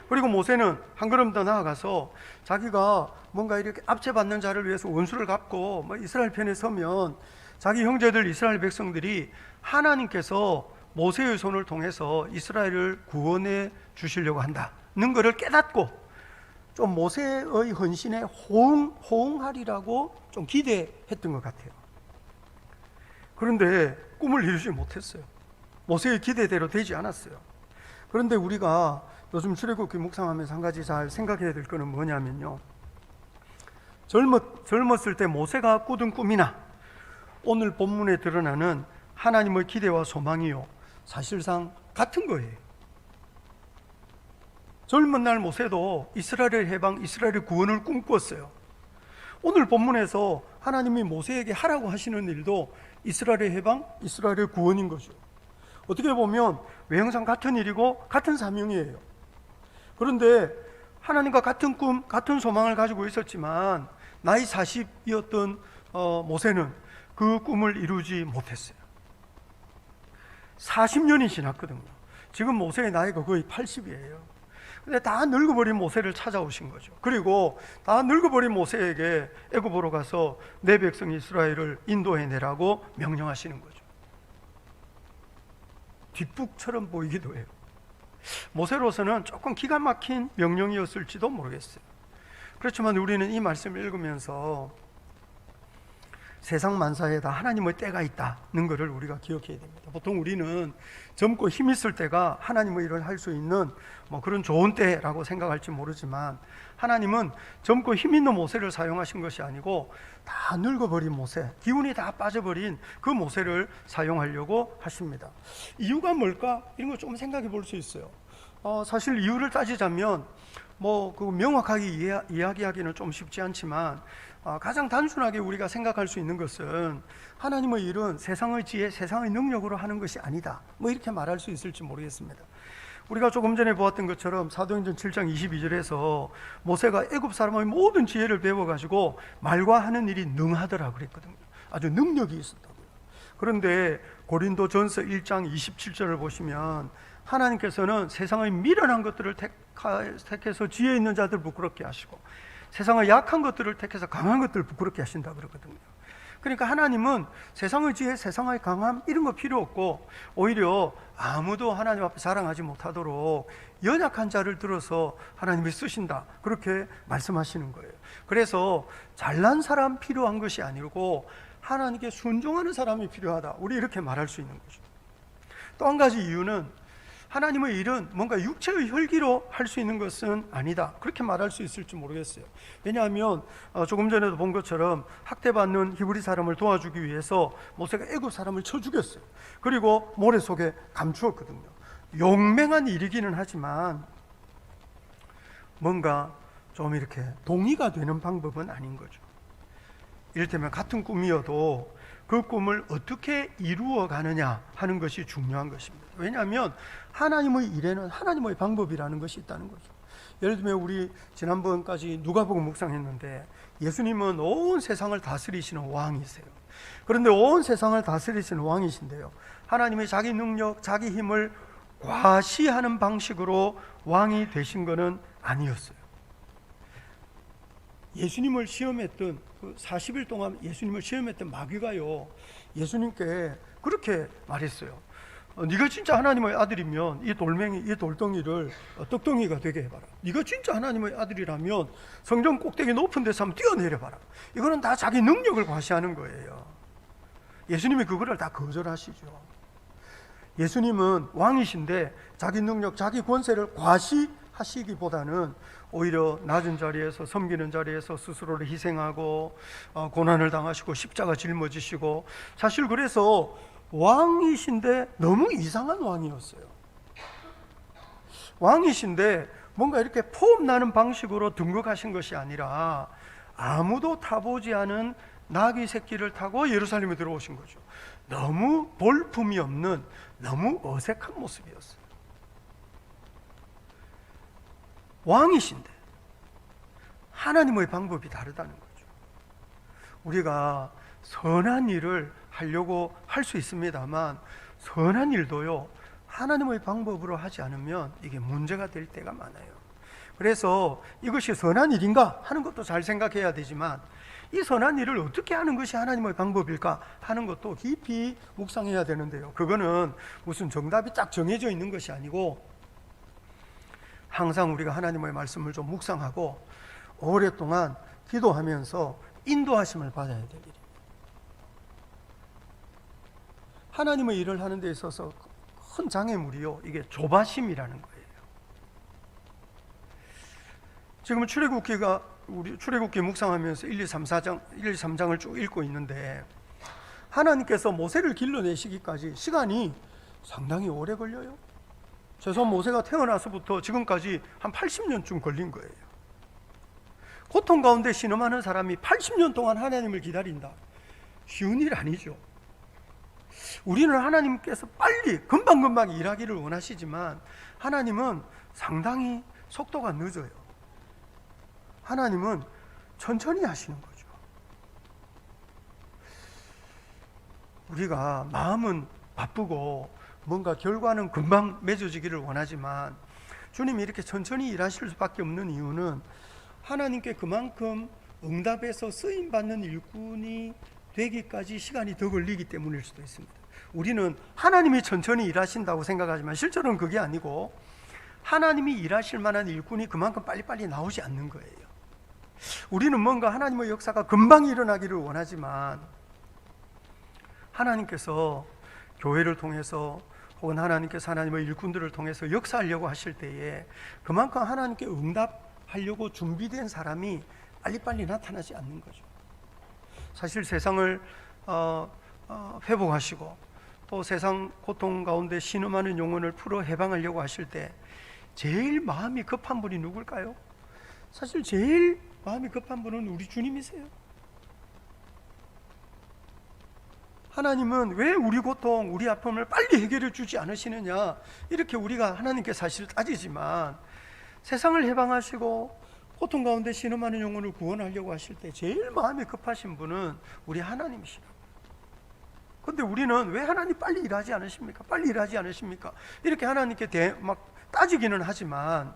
그리고 모세는 한 걸음 더 나아가서 자기가 뭔가 이렇게 압제받는 자를 위해서 원수를 갚고 이스라엘 편에 서면 자기 형제들 이스라엘 백성들이 하나님께서 모세의 손을 통해서 이스라엘을 구원해 주시려고 한다는 것을 깨닫고 좀 모세의 헌신에 호응하리라고 좀 기대했던 것 같아요. 그런데 꿈을 이루지 못했어요. 모세의 기대대로 되지 않았어요. 그런데 우리가 요즘 출애굽기 묵상하면서 한 가지 잘 생각해야 될 것은 뭐냐면요, 젊었을 때 모세가 꾸던 꿈이나 오늘 본문에 드러나는 하나님의 기대와 소망이요 사실상 같은 거예요. 젊은 날 모세도 이스라엘의 해방, 이스라엘의 구원을 꿈꿨어요. 오늘 본문에서 하나님이 모세에게 하라고 하시는 일도 이스라엘의 해방, 이스라엘의 구원인 거죠. 어떻게 보면 외형상 같은 일이고 같은 사명이에요. 그런데 하나님과 같은 꿈, 같은 소망을 가지고 있었지만 나이 40이었던 모세는 그 꿈을 이루지 못했어요. 40년이 지났거든요. 지금 모세의 나이가 거의 80이에요. 근데 다 늙어버린 모세를 찾아오신 거죠. 그리고 다 늙어버린 모세에게 애굽으로 가서 내 백성 이스라엘을 인도해내라고 명령하시는 거죠. 뒷북처럼 보이기도 해요. 모세로서는 조금 기가 막힌 명령이었을지도 모르겠어요. 그렇지만 우리는 이 말씀을 읽으면서 세상 만사에 다 하나님의 때가 있다는 것을 우리가 기억해야 됩니다. 보통 우리는 젊고 힘 있을 때가 하나님의 일을 할 수 있는 그런 좋은 때라고 생각할지 모르지만 하나님은 젊고 힘 있는 모세를 사용하신 것이 아니고 다 늙어버린 모세, 기운이 다 빠져버린 그 모세를 사용하려고 하십니다. 이유가 뭘까? 이런 거 좀 생각해 볼 수 있어요. 사실 이유를 따지자면 그 명확하게 이야기하기는 좀 쉽지 않지만 가장 단순하게 우리가 생각할 수 있는 것은 하나님의 일은 세상의 지혜, 세상의 능력으로 하는 것이 아니다, 이렇게 말할 수 있을지 모르겠습니다. 우리가 조금 전에 보았던 것처럼 사도행전 7장 22절에서 모세가 애굽 사람의 모든 지혜를 배워가지고 말과 하는 일이 능하더라 그랬거든요. 아주 능력이 있었다고요. 그런데 고린도 전서 1장 27절을 보시면 하나님께서는 세상의 미련한 것들을 택해서 지혜 있는 자들 부끄럽게 하시고 세상의 약한 것들을 택해서 강한 것들을 부끄럽게 하신다 그러거든요. 그러니까 하나님은 세상의 지혜, 세상의 강함 이런 거 필요 없고 오히려 아무도 하나님 앞에 자랑하지 못하도록 연약한 자를 들어서 하나님이 쓰신다, 그렇게 말씀하시는 거예요. 그래서 잘난 사람 필요한 것이 아니고 하나님께 순종하는 사람이 필요하다, 우리 이렇게 말할 수 있는 거죠. 또 한 가지 이유는 하나님의 일은 뭔가 육체의 혈기로 할 수 있는 것은 아니다, 그렇게 말할 수 있을지 모르겠어요. 왜냐하면 조금 전에도 본 것처럼 학대받는 히브리 사람을 도와주기 위해서 모세가 애굽 사람을 쳐 죽였어요. 그리고 모래 속에 감추었거든요. 용맹한 일이기는 하지만 뭔가 좀 이렇게 동의가 되는 방법은 아닌 거죠. 이를테면 같은 꿈이어도 그 꿈을 어떻게 이루어 가느냐 하는 것이 중요한 것입니다. 왜냐하면 하나님의 일에는 하나님의 방법이라는 것이 있다는 거죠. 예를 들면 우리 지난번까지 누가복음 묵상했는데 예수님은 온 세상을 다스리시는 왕이세요. 그런데 온 세상을 다스리시는 왕이신데요, 하나님의 자기 능력, 자기 힘을 과시하는 방식으로 왕이 되신 것은 아니었어요. 예수님을 시험했던 40일 동안 예수님을 시험했던 마귀가요, 예수님께 그렇게 말했어요. 네가 진짜 하나님의 아들이면 이 돌덩이를 떡덩이가 되게 해봐라. 네가 진짜 하나님의 아들이라면 성전 꼭대기 높은 데서 한번 뛰어내려봐라. 이거는 다 자기 능력을 과시하는 거예요. 예수님이 그거를 다 거절하시죠. 예수님은 왕이신데 자기 능력, 자기 권세를 과시하시기보다는 오히려 낮은 자리에서, 섬기는 자리에서 스스로를 희생하고 고난을 당하시고 십자가 짊어지시고, 사실 그래서 왕이신데 너무 이상한 왕이었어요. 왕이신데 뭔가 이렇게 포옹나는 방식으로 등극하신 것이 아니라 아무도 타보지 않은 나귀 새끼를 타고 예루살렘에 들어오신 거죠. 너무 볼품이 없는, 너무 어색한 모습이었어요. 왕이신데 하나님의 방법이 다르다는 거죠. 우리가 선한 일을 하려고 할 수 있습니다만 선한 일도요, 하나님의 방법으로 하지 않으면 이게 문제가 될 때가 많아요. 그래서 이것이 선한 일인가 하는 것도 잘 생각해야 되지만 이 선한 일을 어떻게 하는 것이 하나님의 방법일까 하는 것도 깊이 묵상해야 되는데요, 그거는 무슨 정답이 딱 정해져 있는 것이 아니고 항상 우리가 하나님의 말씀을 좀 묵상하고 오랫동안 기도하면서 인도하심을 받아야 될 일입니다. 하나님의 일을 하는 데 있어서 큰 장애물이요, 이게 조바심이라는 거예요. 지금 우리 출애굽기 묵상하면서 1, 2, 3장을 쭉 읽고 있는데 하나님께서 모세를 길러내시기까지 시간이 상당히 오래 걸려요. 최소한 모세가 태어나서부터 지금까지 한 80년쯤 걸린 거예요. 고통 가운데 신음하는 사람이 80년 동안 하나님을 기다린다, 쉬운 일 아니죠. 우리는 하나님께서 빨리 금방금방 일하기를 원하시지만 하나님은 상당히 속도가 늦어요. 하나님은 천천히 하시는 거죠. 우리가 마음은 바쁘고 뭔가 결과는 금방 맺어지기를 원하지만 주님이 이렇게 천천히 일하실 수밖에 없는 이유는 하나님께 그만큼 응답에서 쓰임받는 일꾼이 되기까지 시간이 더 걸리기 때문일 수도 있습니다. 우리는 하나님이 천천히 일하신다고 생각하지만 실제로는 그게 아니고 하나님이 일하실 만한 일꾼이 그만큼 빨리빨리 나오지 않는 거예요. 우리는 뭔가 하나님의 역사가 금방 일어나기를 원하지만 하나님께서 교회를 통해서 혹은 하나님께서 하나님의 일꾼들을 통해서 역사하려고 하실 때에 그만큼 하나님께 응답하려고 준비된 사람이 빨리빨리 나타나지 않는 거죠. 사실 세상을 회복하시고 또 세상 고통 가운데 신음하는 영혼을 풀어 해방하려고 하실 때 제일 마음이 급한 분이 누굴까요? 사실 제일 마음이 급한 분은 우리 주님이세요. 하나님은 왜 우리 고통, 우리 아픔을 빨리 해결해 주지 않으시느냐, 이렇게 우리가 하나님께 사실 따지지만, 세상을 해방하시고 고통 가운데 신음하는 영혼을 구원하려고 하실 때 제일 마음이 급하신 분은 우리 하나님이시라고. 근데 우리는 왜 하나님 빨리 일하지 않으십니까? 빨리 일하지 않으십니까? 이렇게 하나님께 막 따지기는 하지만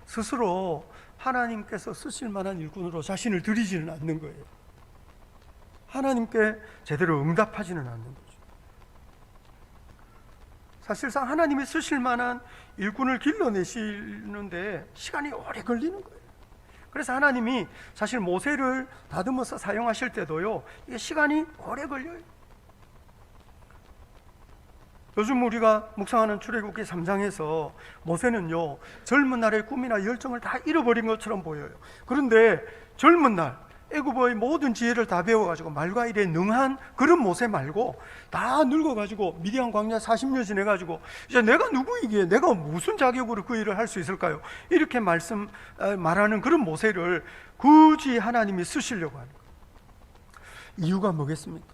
스스로 하나님께서 쓰실 만한 일꾼으로 자신을 들이지는 않는 거예요. 하나님께 제대로 응답하지는 않는 거죠. 사실상 하나님이 쓰실 만한 일꾼을 길러내시는데 시간이 오래 걸리는 거예요. 그래서 하나님이 사실 모세를 다듬어서 사용하실 때도요, 이게 시간이 오래 걸려요. 요즘 우리가 묵상하는 출애굽기 3장에서 모세는요, 젊은 날의 꿈이나 열정을 다 잃어버린 것처럼 보여요. 그런데 젊은 날 애굽의 모든 지혜를 다 배워가지고 말과 일에 능한 그런 모세 말고 다 늙어가지고 미디안 광야 40년 지내가지고 이제 내가 누구이기에 내가 무슨 자격으로 그 일을 할 수 있을까요? 이렇게 말하는 그런 모세를 굳이 하나님이 쓰시려고 하는 거예요. 이유가 뭐겠습니까?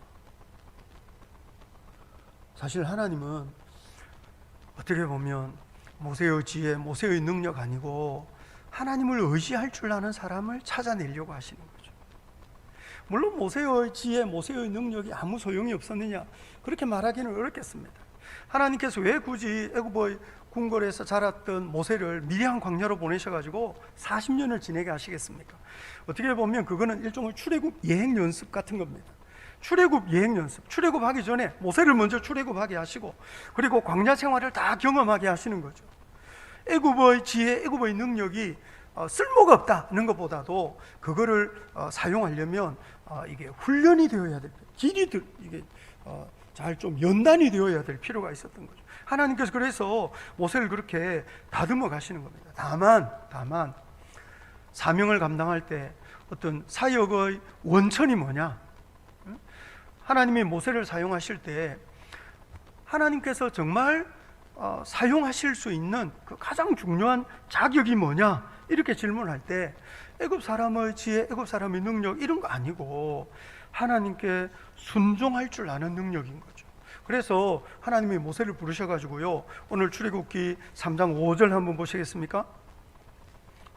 사실 하나님은 어떻게 보면 모세의 지혜, 모세의 능력 아니고 하나님을 의지할 줄 아는 사람을 찾아내려고 하시는 거죠. 물론 모세의 지혜, 모세의 능력이 아무 소용이 없었느냐, 그렇게 말하기는 어렵겠습니다. 하나님께서 왜 굳이 애굽의 궁궐에서 자랐던 모세를 미디안 광야로 보내셔가지고 40년을 지내게 하시겠습니까? 어떻게 보면 그거는 일종의 출애굽 예행 연습 같은 겁니다. 출애굽 예행 연습, 출애굽하기 전에 모세를 먼저 출애굽하게 하시고, 그리고 광야 생활을 다 경험하게 하시는 거죠. 애굽의 지혜, 애굽의 능력이 쓸모가 없다는 것보다도 그거를 사용하려면 이게 훈련이 되어야 될, 이게 잘 좀 연단이 되어야 될 필요가 있었던 거죠. 하나님께서 그래서 모세를 그렇게 다듬어 가시는 겁니다. 다만 사명을 감당할 때 어떤 사역의 원천이 뭐냐? 하나님이 모세를 사용하실 때 하나님께서 정말 사용하실 수 있는 그 가장 중요한 자격이 뭐냐, 이렇게 질문할 때 애굽 사람의 지혜, 애굽 사람의 능력 이런 거 아니고 하나님께 순종할 줄 아는 능력인 거죠. 그래서 하나님이 모세를 부르셔가지고요, 오늘 출애굽기 3장 5절 한번 보시겠습니까?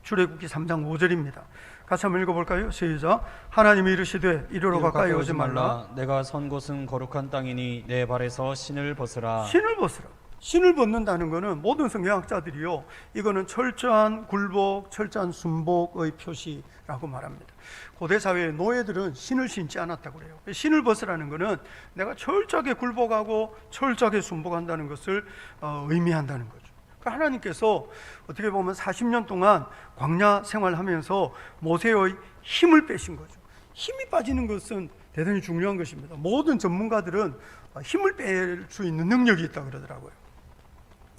출애굽기 3장 5절입니다. 같이 한번 읽어볼까요? 시작. 하나님이 이르시되 이리로 가까이 오지 말라. 내가 선 곳은 거룩한 땅이니 내 발에서 신을 벗으라. 신을 벗으라. 신을 벗는다는 것은 모든 성경학자들이요, 이거는 철저한 굴복, 철저한 순복의 표시라고 말합니다. 고대 사회의 노예들은 신을 신지 않았다고 그래요. 신을 벗으라는 것은 내가 철저하게 굴복하고 철저하게 순복한다는 것을 의미한다는 거죠. 하나님께서 어떻게 보면 40년 동안 광야 생활하면서 모세의 힘을 빼신 거죠. 힘이 빠지는 것은 대단히 중요한 것입니다. 모든 전문가들은 힘을 뺄 수 있는 능력이 있다고 그러더라고요.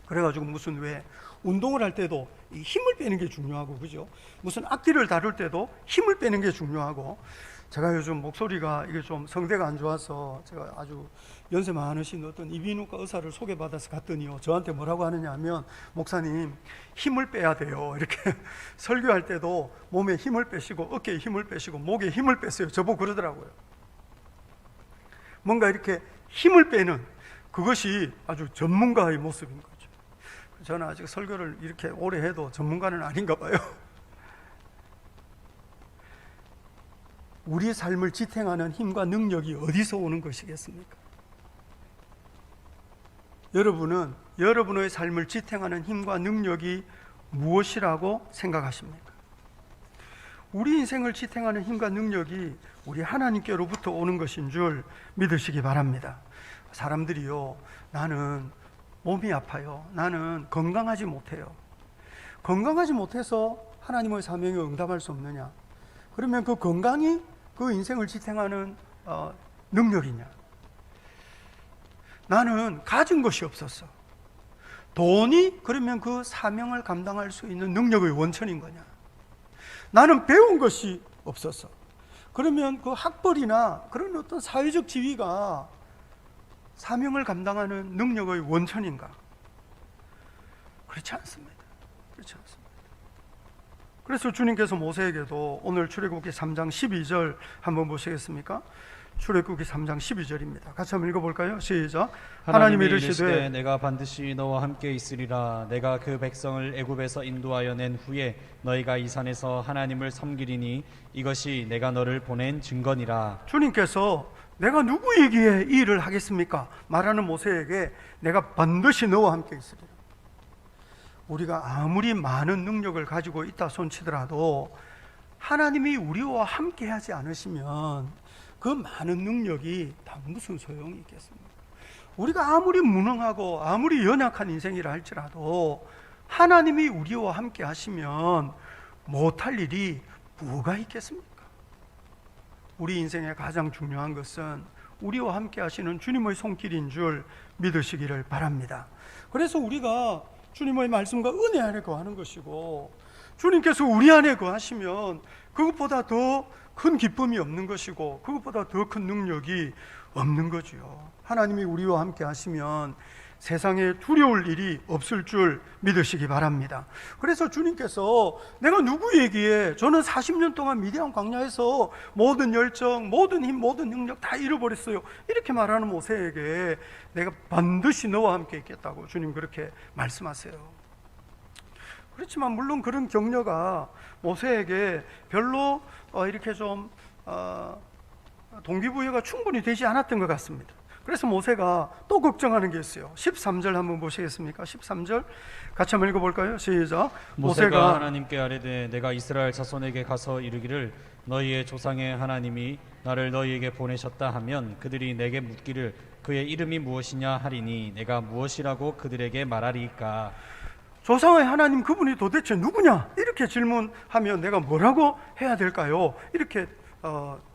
그래가지고 무슨 왜 운동을 할 때도 이 힘을 빼는 게 중요하고, 그죠? 무슨 악기를 다룰 때도 힘을 빼는 게 중요하고, 제가 요즘 목소리가 이게 좀 성대가 안 좋아서 제가 아주 연세 많으신 어떤 이비인후과 의사를 소개받아서 갔더니요, 저한테 뭐라고 하느냐 하면, 목사님 힘을 빼야 돼요. 이렇게 설교할 때도 몸에 힘을 빼시고 어깨에 힘을 빼시고 목에 힘을 빼세요. 저보고 그러더라고요. 뭔가 이렇게 힘을 빼는 그것이 아주 전문가의 모습인 거죠. 저는 아직 설교를 이렇게 오래 해도 전문가는 아닌가 봐요. 우리의 삶을 지탱하는 힘과 능력이 어디서 오는 것이겠습니까? 여러분은 여러분의 삶을 지탱하는 힘과 능력이 무엇이라고 생각하십니까? 우리 인생을 지탱하는 힘과 능력이 우리 하나님께로부터 오는 것인 줄 믿으시기 바랍니다. 사람들이요, 나는 몸이 아파요, 나는 건강하지 못해요. 건강하지 못해서 하나님의 사명에 응답할 수 없느냐? 그러면 그 건강이 그 인생을 지탱하는 능력이냐? 나는 가진 것이 없었어. 돈이 그러면 그 사명을 감당할 수 있는 능력의 원천인 거냐? 나는 배운 것이 없었어. 그러면 그 학벌이나 그런 어떤 사회적 지위가 사명을 감당하는 능력의 원천인가? 그렇지 않습니다. 그렇지 않습니다. 그래서 주님께서 모세에게도 오늘 출애굽기 3장 12절 한번 보시겠습니까? 출애굽기 3장 12절입니다. 같이 한번 읽어볼까요? 시작. 하나님이 이르시되 내가 반드시 너와 함께 있으리라. 내가 그 백성을 애굽에서 인도하여 낸 후에 너희가 이 산에서 하나님을 섬기리니 이것이 내가 너를 보낸 증거니라. 주님께서 내가 누구이기에 이 일을 하겠습니까? 말하는 모세에게 내가 반드시 너와 함께 있으리라. 우리가 아무리 많은 능력을 가지고 있다 손치더라도 하나님이 우리와 함께 하지 않으시면 그 많은 능력이 다 무슨 소용이 있겠습니까? 우리가 아무리 무능하고 아무리 연약한 인생이라 할지라도 하나님이 우리와 함께 하시면 못할 일이 뭐가 있겠습니까? 우리 인생의 가장 중요한 것은 우리와 함께 하시는 주님의 손길인 줄 믿으시기를 바랍니다. 그래서 우리가 주님의 말씀과 은혜 안에 거하는 것이고, 주님께서 우리 안에 거하시면 그것보다 더 큰 기쁨이 없는 것이고, 그것보다 더 큰 능력이 없는 거지요. 하나님이 우리와 함께 하시면 세상에 두려울 일이 없을 줄 믿으시기 바랍니다. 그래서 주님께서 내가 누구이기에 저는 40년 동안 미디안 광야에서 모든 열정, 모든 힘, 모든 능력 다 잃어버렸어요, 이렇게 말하는 모세에게 내가 반드시 너와 함께 있겠다고 주님 그렇게 말씀하세요. 그렇지만 물론 그런 격려가 모세에게 별로 이렇게 좀 동기부여가 충분히 되지 않았던 것 같습니다. 그래서 모세가 또 걱정하는 게 있어요. 13절 한번 보시겠습니까? 13절 같이 한번 읽어볼까요? 시작. 모세가 하나님께 아뢰되 내가 이스라엘 자손에게 가서 이르기를 너희의 조상의 하나님이 나를 너희에게 보내셨다 하면 그들이 내게 묻기를 그의 이름이 무엇이냐 하리니 내가 무엇이라고 그들에게 말하리이까. 조상의 하나님 그분이 도대체 누구냐? 이렇게 질문하면 내가 뭐라고 해야 될까요? 이렇게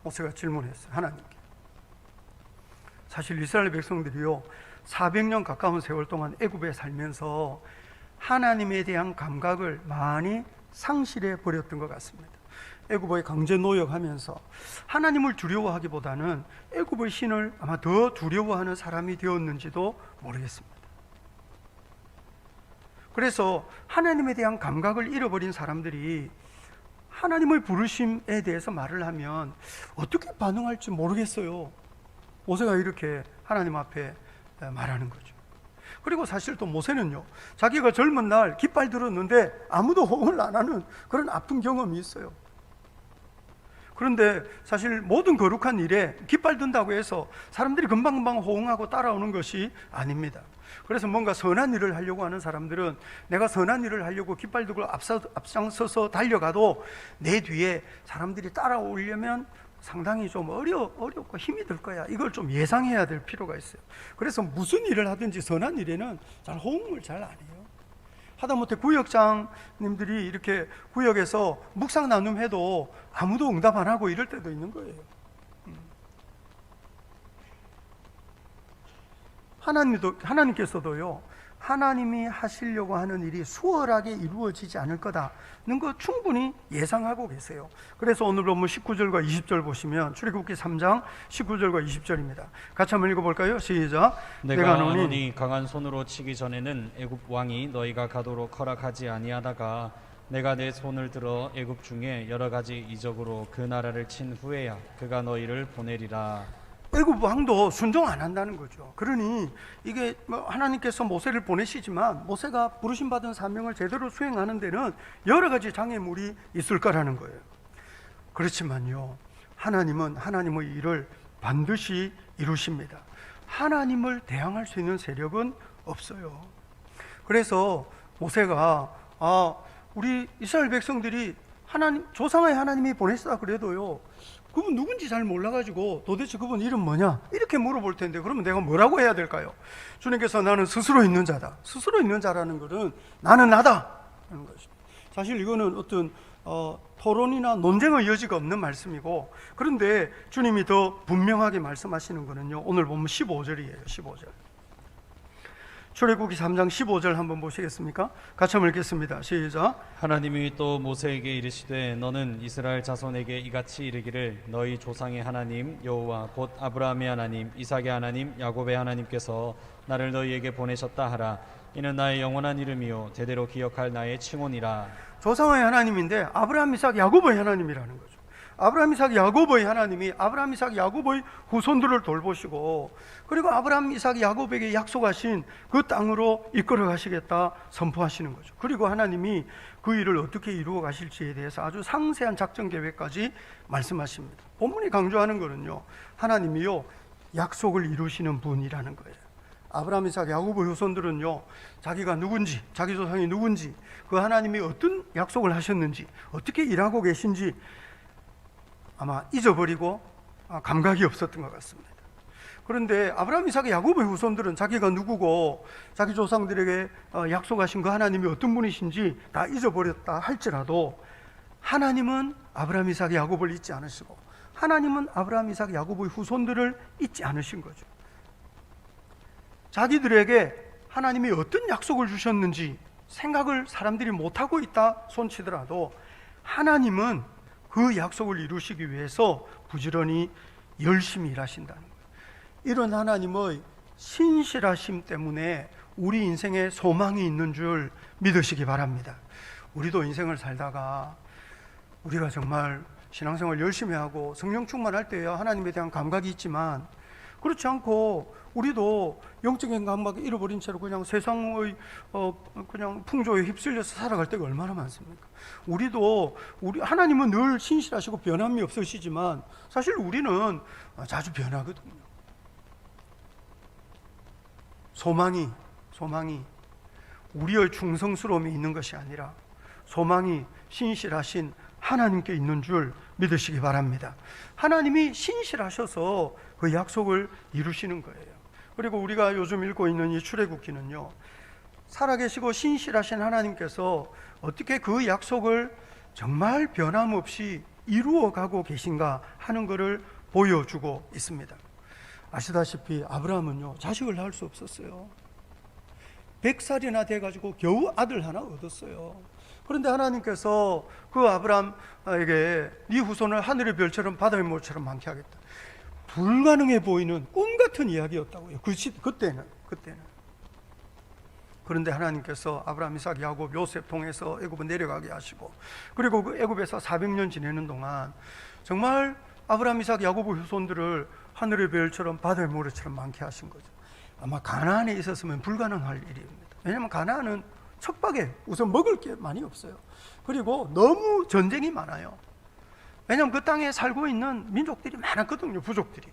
모세가 질문했어요, 하나님께. 사실 이스라엘 백성들이요 400년 가까운 세월 동안 애굽에 살면서 하나님에 대한 감각을 많이 상실해 버렸던 것 같습니다. 애굽의 강제 노역하면서 하나님을 두려워하기보다는 애굽의 신을 아마 더 두려워하는 사람이 되었는지도 모르겠습니다. 그래서 하나님에 대한 감각을 잃어버린 사람들이 하나님의 부르심에 대해서 말을 하면 어떻게 반응할지 모르겠어요. 모세가 이렇게 하나님 앞에 말하는 거죠. 그리고 사실 또 모세는요 자기가 젊은 날 깃발 들었는데 아무도 호응을 안 하는 그런 아픈 경험이 있어요. 그런데 사실 모든 거룩한 일에 깃발 든다고 해서 사람들이 금방금방 호응하고 따라오는 것이 아닙니다. 그래서 뭔가 선한 일을 하려고 하는 사람들은 내가 선한 일을 하려고 깃발 들고 앞장서서 달려가도 내 뒤에 사람들이 따라오려면 상당히 좀 어렵고 힘이 들 거야. 이걸 좀 예상해야 될 필요가 있어요. 그래서 무슨 일을 하든지 선한 일에는 잘 호응을 잘 안 해요. 하다못해 구역장님들이 이렇게 구역에서 묵상 나눔해도 아무도 응답 안 하고 이럴 때도 있는 거예요. 하나님께서도요 하나님이 하시려고 하는 일이 수월하게 이루어지지 않을 거다는 거 충분히 예상하고 계세요. 그래서 오늘 본문 19절과 20절 보시면 출애굽기 3장 19절과 20절입니다. 같이 한번 읽어볼까요? 시작. 내가 너니 강한 손으로 치기 전에는 애굽 왕이 너희가 가도록 허락하지 아니하다가 내가 내 손을 들어 애굽 중에 여러 가지 이적으로 그 나라를 친 후에야 그가 너희를 보내리라. 애굽 왕도 순종 안 한다는 거죠. 그러니 이게 하나님께서 모세를 보내시지만 모세가 부르심 받은 사명을 제대로 수행하는 데는 여러 가지 장애물이 있을 거라는 거예요. 그렇지만요 하나님은 하나님의 일을 반드시 이루십니다. 하나님을 대항할 수 있는 세력은 없어요. 그래서 모세가 우리 이스라엘 백성들이 조상의 하나님이 보냈다 그래도요 그분 누군지 잘 몰라가지고 도대체 그분 이름 뭐냐 이렇게 물어볼 텐데 그러면 내가 뭐라고 해야 될까요? 주님께서 나는 스스로 있는 자다. 스스로 있는 자라는 것은 나는 나다 하는 것입니다. 사실 이거는 어떤 토론이나 논쟁의 여지가 없는 말씀이고, 그런데 주님이 더 분명하게 말씀하시는 거는요 오늘 보면 15절이에요. 15절 출애굽기 3장 15절 한번 보시겠습니까? 같이 한번 읽겠습니다. 시작. 하나님이 또 모세에게 이르시되 너는 이스라엘 자손에게 이같이 이르기를 너희 조상의 하나님 여호와 곧 아브라함의 하나님 이삭의 하나님 야곱의 하나님께서 나를 너희에게 보내셨다 하라. 이는 나의 영원한 이름이요 대대로 기억할 나의 칭호니라. 조상의 하나님인데 아브라함, 이삭, 야곱의 하나님이라는 거죠. 아브라함, 이삭, 야곱의 하나님이 아브라함, 이삭, 야곱의 후손들을 돌보시고, 그리고 아브라함, 이삭, 야곱에게 약속하신 그 땅으로 이끌어 가시겠다 선포하시는 거죠. 그리고 하나님이 그 일을 어떻게 이루어 가실지에 대해서 아주 상세한 작전 계획까지 말씀하십니다. 본문이 강조하는 거는요, 하나님이요 약속을 이루시는 분이라는 거예요. 아브라함, 이삭, 야곱의 후손들은요, 자기가 누군지, 자기 조상이 누군지, 그 하나님이 어떤 약속을 하셨는지, 어떻게 일하고 계신지 아마 잊어버리고 감각이 없었던 것 같습니다. 그런데 아브라함, 이삭, 야곱의 후손들은 자기가 누구고 자기 조상들에게 약속하신 그 하나님이 어떤 분이신지 다 잊어버렸다 할지라도, 하나님은 아브라함, 이삭, 야곱을 잊지 않으시고 하나님은 아브라함, 이삭, 야곱의 후손들을 잊지 않으신 거죠. 자기들에게 하나님이 어떤 약속을 주셨는지 생각을 사람들이 못하고 있다 손치더라도, 하나님은 그 약속을 이루시기 위해서 부지런히 열심히 일하신다는 거예요. 이런 하나님의 신실하심 때문에 우리 인생에 소망이 있는 줄 믿으시기 바랍니다. 우리도 인생을 살다가 우리가 정말 신앙생활 열심히 하고 성령 충만할 때야 하나님에 대한 감각이 있지만, 그렇지 않고 우리도 영적인 감각을 잃어버린 채로 그냥 세상의 그냥 풍조에 휩쓸려서 살아갈 때가 얼마나 많습니까? 우리 하나님은 늘 신실하시고 변함이 없으시지만 사실 우리는 자주 변하거든요. 소망이 우리의 충성스러움이 있는 것이 아니라 소망이 신실하신 하나님께 있는 줄 믿으시기 바랍니다. 하나님이 신실하셔서 그 약속을 이루시는 거예요. 그리고 우리가 요즘 읽고 있는 이 출애굽기는요, 살아계시고 신실하신 하나님께서 어떻게 그 약속을 정말 변함없이 이루어가고 계신가 하는 것을 보여주고 있습니다. 아시다시피 아브라함은요, 자식을 낳을 수 없었어요. 100살이나 돼가지고 겨우 아들 하나 얻었어요. 그런데 하나님께서 그 아브라함에게 네 후손을 하늘의 별처럼 바다의 모처럼 많게 하겠다, 불가능해 보이는 꿈 같은 이야기였다고요. 그때는. 그런데 하나님께서 아브라함, 이삭, 야곱, 요셉 통해서 애굽을 내려가게 하시고, 그리고 그 애굽에서 400년 지내는 동안 정말 아브라함, 이삭, 야곱의 후손들을 하늘의 별처럼 바다의 모래처럼 많게 하신 거죠. 아마 가나안에 있었으면 불가능할 일입니다. 왜냐하면 가나안은 척박해. 우선 먹을 게 많이 없어요. 그리고 너무 전쟁이 많아요. 왜냐하면 그 땅에 살고 있는 민족들이 많았거든요, 부족들이.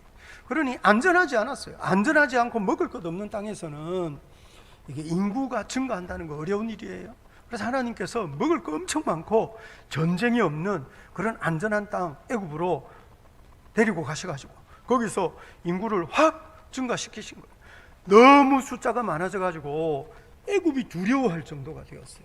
그러니 안전하지 않았어요. 안전하지 않고 먹을 것 없는 땅에서는 이게 인구가 증가한다는 거 어려운 일이에요. 그래서 하나님께서 먹을 거 엄청 많고 전쟁이 없는 그런 안전한 땅 애굽으로 데리고 가셔가지고 거기서 인구를 확 증가시키신 거예요. 너무 숫자가 많아져가지고 애굽이 두려워할 정도가 되었어요.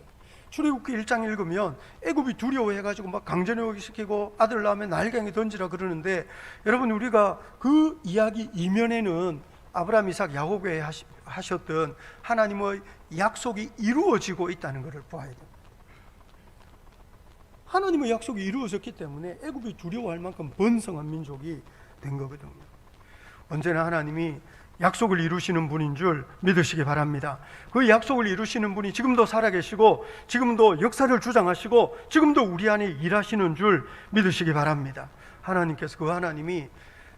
출애굽기 1장 읽으면 애굽이 두려워해가지고 막 강제노역시키고 아들 낳으면 날강에 던지라 그러는데, 여러분 우리가 그 이야기 이면에는 아브라함, 이삭, 야곱에 하셨던 하나님의 약속이 이루어지고 있다는 것을 보아야 됩니다. 하나님의 약속이 이루어졌기 때문에 애굽이 두려워할 만큼 번성한 민족이 된 거거든요. 언제나 하나님이 약속을 이루시는 분인 줄 믿으시기 바랍니다. 그 약속을 이루시는 분이 지금도 살아계시고 지금도 역사를 주장하시고 지금도 우리 안에 일하시는 줄 믿으시기 바랍니다. 하나님께서, 그 하나님이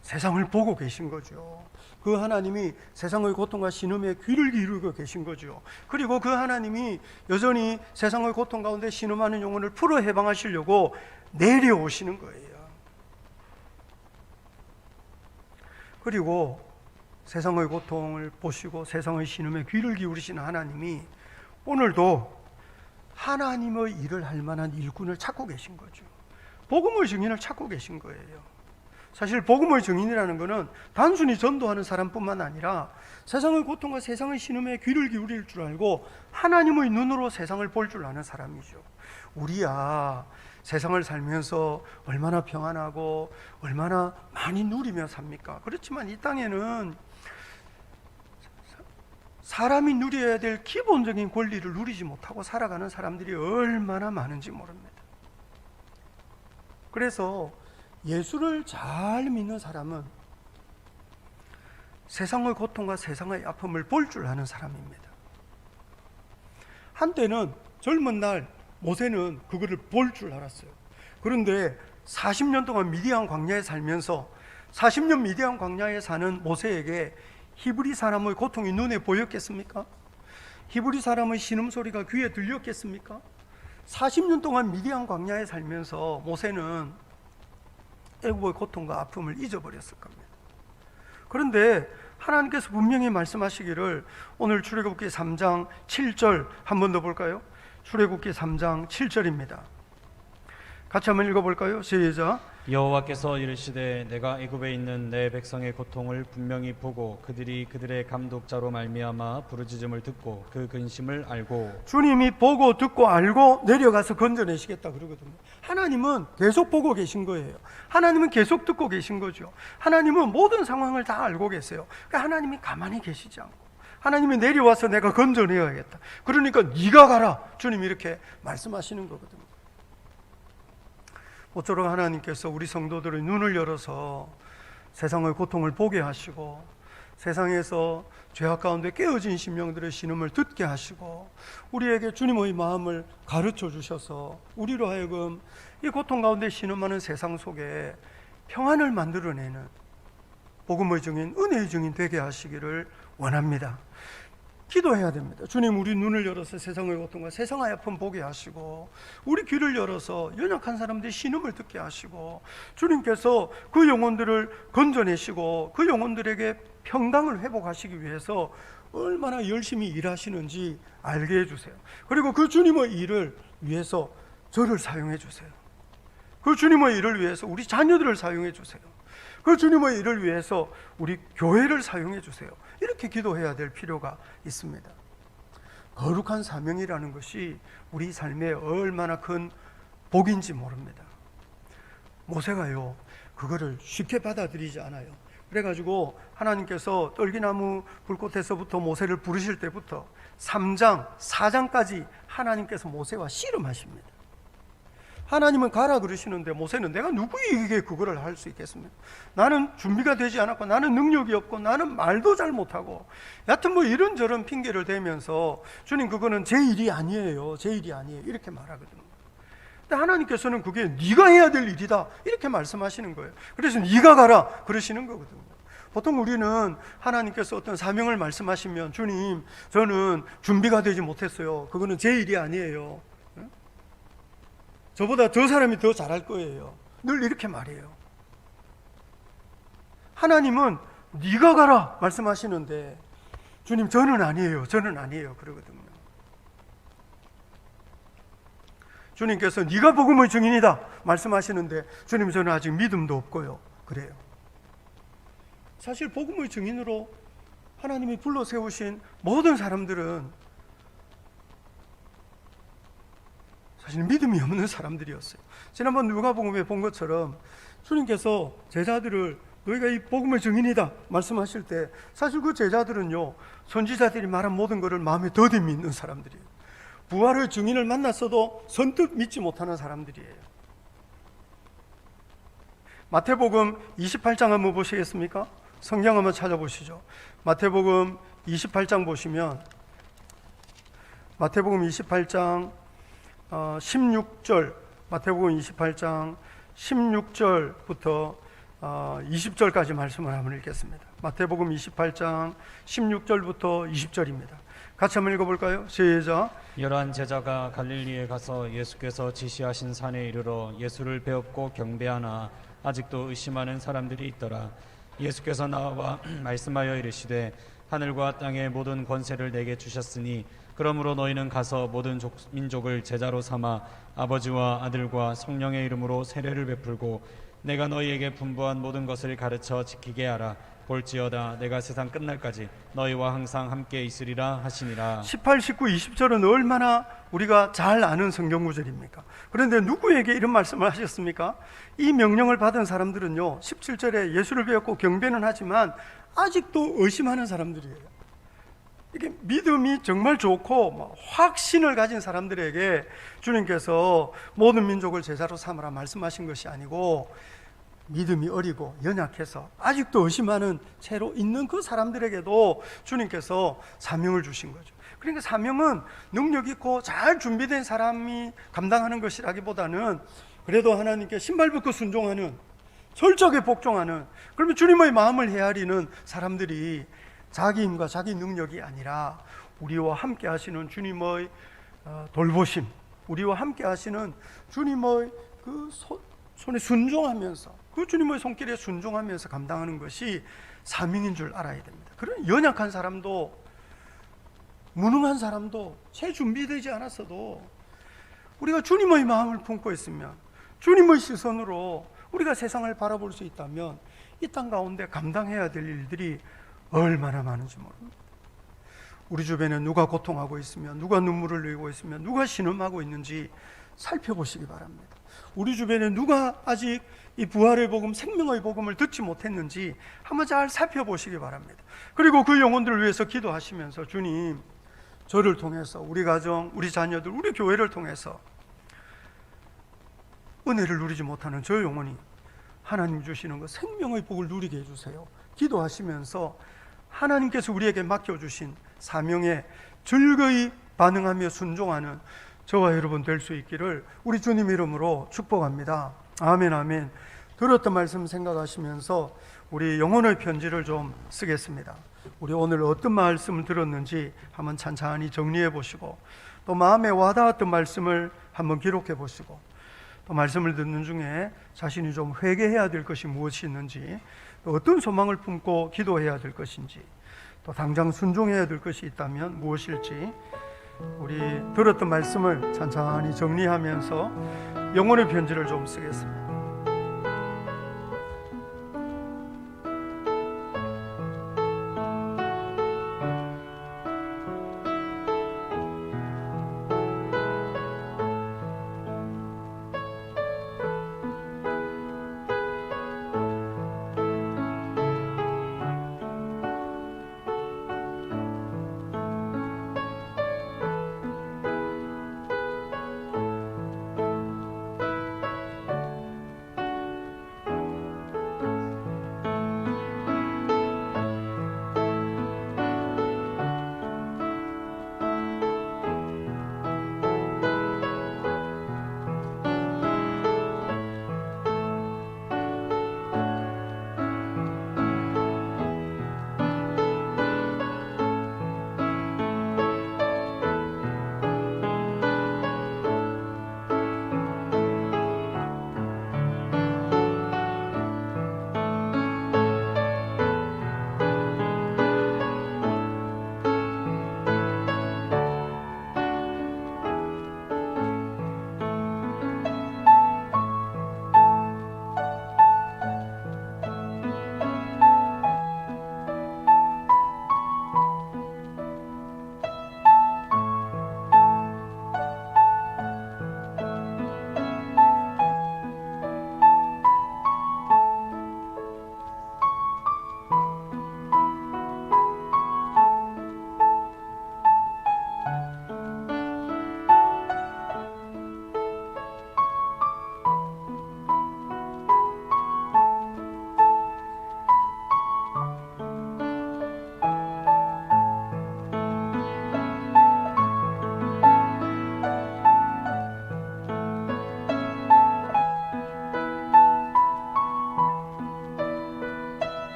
세상을 보고 계신 거죠. 그 하나님이 세상의 고통과 신음에 귀를 기울이고 계신 거죠. 그리고 그 하나님이 여전히 세상의 고통 가운데 신음하는 영혼을 풀어 해방하시려고 내려오시는 거예요. 그리고 세상의 고통을 보시고 세상의 신음에 귀를 기울이시는 하나님이 오늘도 하나님의 일을 할 만한 일꾼을 찾고 계신 거죠. 복음의 증인을 찾고 계신 거예요. 사실 복음의 증인이라는 것은 단순히 전도하는 사람뿐만 아니라 세상의 고통과 세상의 신음에 귀를 기울일 줄 알고 하나님의 눈으로 세상을 볼 줄 아는 사람이죠. 우리야 세상을 살면서 얼마나 평안하고 얼마나 많이 누리며 삽니까? 그렇지만 이 땅에는 사람이 누려야 될 기본적인 권리를 누리지 못하고 살아가는 사람들이 얼마나 많은지 모릅니다. 그래서 예수를 잘 믿는 사람은 세상의 고통과 세상의 아픔을 볼 줄 아는 사람입니다. 한때는 젊은 날 모세는 그거를 볼 줄 알았어요. 그런데 40년 동안 미디안 광야에 살면서 40년 미디안 광야에 사는 모세에게 히브리 사람의 고통이 눈에 보였겠습니까? 히브리 사람의 신음소리가 귀에 들렸겠습니까? 40년 동안 미디안 광야에 살면서 모세는 애굽의 고통과 아픔을 잊어버렸을 겁니다. 그런데 하나님께서 분명히 말씀하시기를 오늘 출애굽기 3장 7절 한 번 더 볼까요? 출애굽기 3장 7절입니다. 같이 한번 읽어볼까요? 시작. 여호와께서 이르시되 내가 애굽에 있는 내 백성의 고통을 분명히 보고 그들이 그들의 감독자로 말미암아 부르짖음을 듣고 그 근심을 알고. 주님이 보고 듣고 알고 내려가서 건져내시겠다 그러거든요. 하나님은 계속 보고 계신 거예요. 하나님은 계속 듣고 계신 거죠. 하나님은 모든 상황을 다 알고 계세요. 그러니까 하나님이 가만히 계시지 않고 하나님이 내려와서 내가 건져내야겠다. 그러니까 네가 가라. 주님이 이렇게 말씀하시는 거거든요. 모쪼록 하나님께서 우리 성도들의 눈을 열어서 세상의 고통을 보게 하시고 세상에서 죄악 가운데 깨어진 심령들의 신음을 듣게 하시고 우리에게 주님의 마음을 가르쳐 주셔서 우리로 하여금 이 고통 가운데 신음하는 세상 속에 평안을 만들어내는 복음의 증인, 은혜의 증인 되게 하시기를 원합니다. 기도해야 됩니다. 주님, 우리 눈을 열어서 세상의 고통과 세상의 아픔 보게 하시고 우리 귀를 열어서 연약한 사람들의 신음을 듣게 하시고 주님께서 그 영혼들을 건져내시고 그 영혼들에게 평강을 회복하시기 위해서 얼마나 열심히 일하시는지 알게 해주세요. 그리고 그 주님의 일을 위해서 저를 사용해 주세요. 그 주님의 일을 위해서 우리 자녀들을 사용해 주세요. 그 주님의 일을 위해서 우리 교회를 사용해 주세요. 이렇게 기도해야 될 필요가 있습니다. 거룩한 사명이라는 것이 우리 삶에 얼마나 큰 복인지 모릅니다. 모세가요, 그거를 쉽게 받아들이지 않아요. 그래가지고 하나님께서 떨기나무 불꽃에서부터 모세를 부르실 때부터 3장, 4장까지 하나님께서 모세와 씨름하십니다. 하나님은 가라 그러시는데 모세는 내가 누구에게 그거를 할 수 있겠습니까? 나는 준비가 되지 않았고 나는 능력이 없고 나는 말도 잘 못하고 여하튼 뭐 이런저런 핑계를 대면서 주님 그거는 제 일이 아니에요. 제 일이 아니에요. 이렇게 말하거든요. 근데 하나님께서는 그게 네가 해야 될 일이다 이렇게 말씀하시는 거예요. 그래서 네가 가라 그러시는 거거든요. 보통 우리는 하나님께서 어떤 사명을 말씀하시면 주님 저는 준비가 되지 못했어요. 그거는 제 일이 아니에요. 저보다 저 사람이 더 잘할 거예요. 늘 이렇게 말해요. 하나님은 네가 가라 말씀하시는데 주님 저는 아니에요. 저는 아니에요. 그러거든요. 주님께서 네가 복음의 증인이다 말씀하시는데 주님 저는 아직 믿음도 없고요. 그래요. 사실 복음의 증인으로 하나님이 불러 세우신 모든 사람들은 사실 믿음이 없는 사람들이었어요. 지난번 누가복음에 본 것처럼 주님께서 제자들을 너희가 이 복음의 증인이다 말씀하실 때 사실 그 제자들은요 선지자들이 말한 모든 것을 마음에 더디 믿는 사람들이에요. 부활의 증인을 만났어도 선뜻 믿지 못하는 사람들이에요. 마태복음 28장 한번 보시겠습니까? 성경 한번 찾아보시죠. 마태복음 28장 보시면 마태복음 28장 16절 마태복음 28장 16절부터 20절까지 말씀을 한번 읽겠습니다. 마태복음 28장 16절부터 20절입니다. 같이 한번 읽어볼까요? 시작. 열한 제자가 갈릴리에 가서 예수께서 지시하신 산에 이르러 예수를 배웠고 경배하나 아직도 의심하는 사람들이 있더라. 예수께서 나와 말씀하여 이르시되 하늘과 땅의 모든 권세를 내게 주셨으니 그러므로 너희는 가서 모든 민족을 제자로 삼아 아버지와 아들과 성령의 이름으로 세례를 베풀고 내가 너희에게 분부한 모든 것을 가르쳐 지키게 하라. 볼지어다 내가 세상 끝날까지 너희와 항상 함께 있으리라 하시니라. 18, 19, 20절은 얼마나 우리가 잘 아는 성경 구절입니까? 그런데 누구에게 이런 말씀을 하셨습니까? 이 명령을 받은 사람들은요 17절에 예수를 배웠고 경배는 하지만 아직도 의심하는 사람들이에요. 이게 믿음이 정말 좋고 확신을 가진 사람들에게 주님께서 모든 민족을 제자로 삼으라 말씀하신 것이 아니고, 믿음이 어리고 연약해서 아직도 의심하는 채로 있는 그 사람들에게도 주님께서 사명을 주신 거죠. 그러니까 사명은 능력 있고 잘 준비된 사람이 감당하는 것이라기보다는 그래도 하나님께 신발 벗고 순종하는, 철저하게 복종하는, 그러면 주님의 마음을 헤아리는 사람들이 자기 힘과 자기 능력이 아니라 우리와 함께 하시는 주님의 돌보심, 우리와 함께 하시는 주님의 그 손에 순종하면서, 그 주님의 손길에 순종하면서 감당하는 것이 사명인 줄 알아야 됩니다. 그런 연약한 사람도, 무능한 사람도, 채 준비되지 않았어도 우리가 주님의 마음을 품고 있으면, 주님의 시선으로 우리가 세상을 바라볼 수 있다면 이 땅 가운데 감당해야 될 일들이 얼마나 많은지 모릅니다. 우리 주변에 누가 고통하고 있으면, 누가 눈물을 흘리고 있으면, 누가 신음하고 있는지 살펴보시기 바랍니다. 우리 주변에 누가 아직 이 부활의 복음, 생명의 복음을 듣지 못했는지 한번 잘 살펴보시기 바랍니다. 그리고 그 영혼들을 위해서 기도하시면서, 주님, 저를 통해서, 우리 가정, 우리 자녀들, 우리 교회를 통해서 은혜를 누리지 못하는 저 영혼이 하나님 주시는 그 생명의 복을 누리게 해주세요. 기도하시면서 하나님께서 우리에게 맡겨주신 사명에 즐거이 반응하며 순종하는 저와 여러분 될 수 있기를 우리 주님 이름으로 축복합니다. 아멘, 아멘. 들었던 말씀 생각하시면서 우리 영혼의 편지를 좀 쓰겠습니다. 우리 오늘 어떤 말씀을 들었는지 한번 찬찬히 정리해 보시고, 또 마음에 와닿았던 말씀을 한번 기록해 보시고, 또 말씀을 듣는 중에 자신이 좀 회개해야 될 것이 무엇이 있는지, 또 어떤 소망을 품고 기도해야 될 것인지, 또 당장 순종해야 될 것이 있다면 무엇일지, 우리 들었던 말씀을 찬찬히 정리하면서 영혼의 편지를 좀 쓰겠습니다.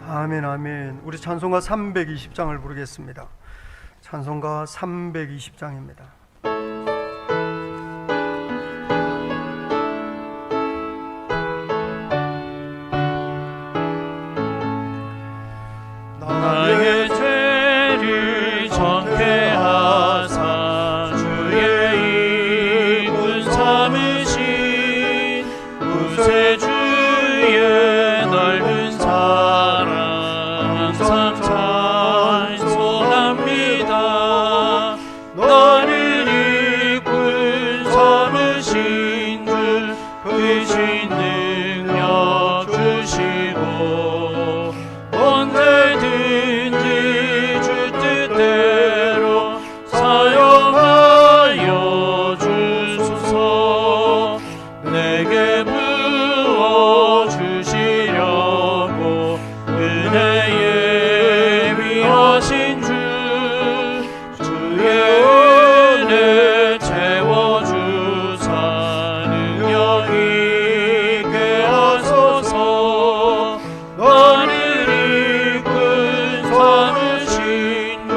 아멘, 아멘. 우리 찬송가 320장을 부르겠습니다. 찬송가 320장입니다. 나의 죄를 정케 하사 주의 이군 삼으신 구세주의 넓은 사랑 항상 찬송합니다. 나를 이군 삼으신 주 크신 능력 주시고 언제든지 주 뜻대로 사용하여 주소서. 내게 부어 주시려고 은혜에 위하신 주 주의 은혜 채워주사 능력 있게 하소서. 나를 이끈 삼으신 주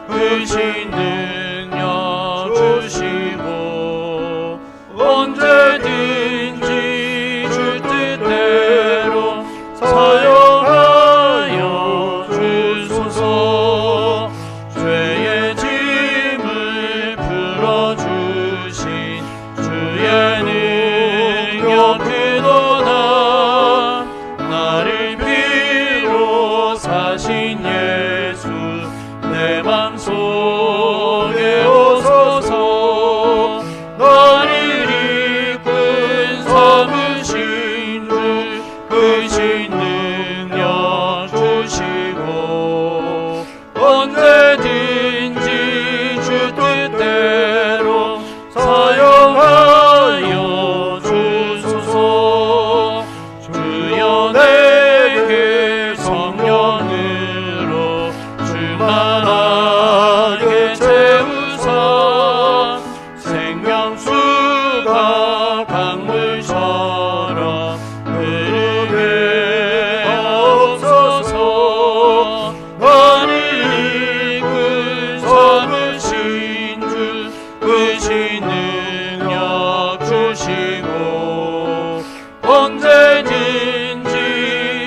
크신 능력 주시고 언제든지 주 뜻대로 사용하여 주소서. 죄의 짐을 풀어주신 주의 능력 크도다. 나를 피로 사신 예수 내 맘속에 오소서. 나를 이끈 삼으신 주 크신 능력 주시고 언제든지 주 뜻대로 사용하여 주소서. 주여 내게 성령으로 충만하게 채우사 생명수가 강물처럼 흐르게 하옵소서. 나를 이끈 삼으신 주 크신 능력 주시고 언제든지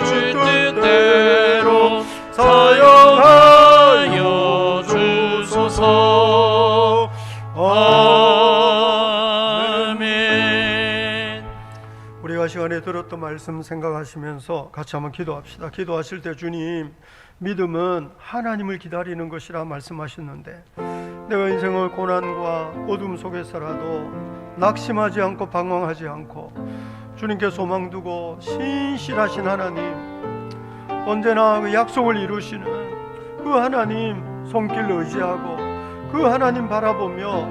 주 뜻대로 사용하여 주소서. 아멘. 우리가 시간에 들었던 말씀 생각하시면서 같이 한번 기도합시다. 기도하실 때 주님, 믿음은 하나님을 기다리는 것이라 말씀하셨는데 내가 인생의 고난과 어둠 속에서라도 낙심하지 않고 방황하지 않고 주님께 소망 두고 신실하신 하나님, 언제나 그 약속을 이루시는 그 하나님 손길 의지하고 그 하나님 바라보며